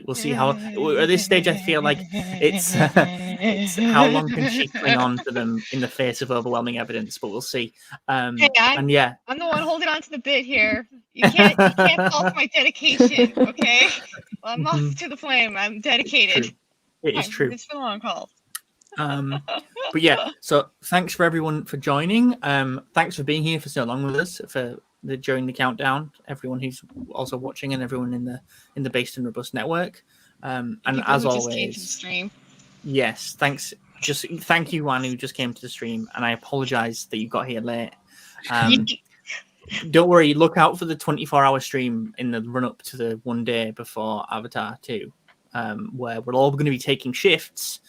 S2: We'll see how at this stage I feel like it's how long can she cling on to them in the face of overwhelming evidence, but we'll see.
S1: Hey,
S2: And yeah,
S1: I'm the one holding on to the bit here. You can't fault my dedication, okay? I'm off to the flame. I'm dedicated.
S2: true. It is true.
S1: It's for the long haul.
S2: But yeah, so thanks for everyone for joining. Thanks for being here for so long with us during the countdown. Everyone who's also watching and everyone in the Based and Robust network. And
S1: People
S2: as
S1: who just came to the
S2: always,
S1: stream.
S2: yes, thanks. Just thank you, Juan, who just came to the stream, and I apologize that you got here late. Don't worry, look out for the 24-hour stream in the run-up to the one day before Avatar 2, where we're all going to be taking shifts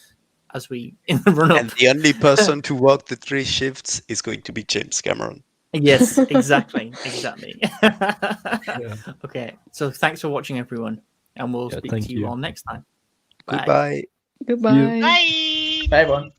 S2: as we in the run-up.
S3: And the only person to work the 3 shifts is going to be James Cameron.
S2: Yes, exactly.
S5: Yeah.
S2: Okay, so thanks for watching, everyone, and we'll
S5: Yeah,
S2: speak
S5: thank
S2: to you
S5: you.
S2: all next time. Bye.
S3: Goodbye.
S6: Goodbye.
S1: Bye.
S4: Bye, everyone.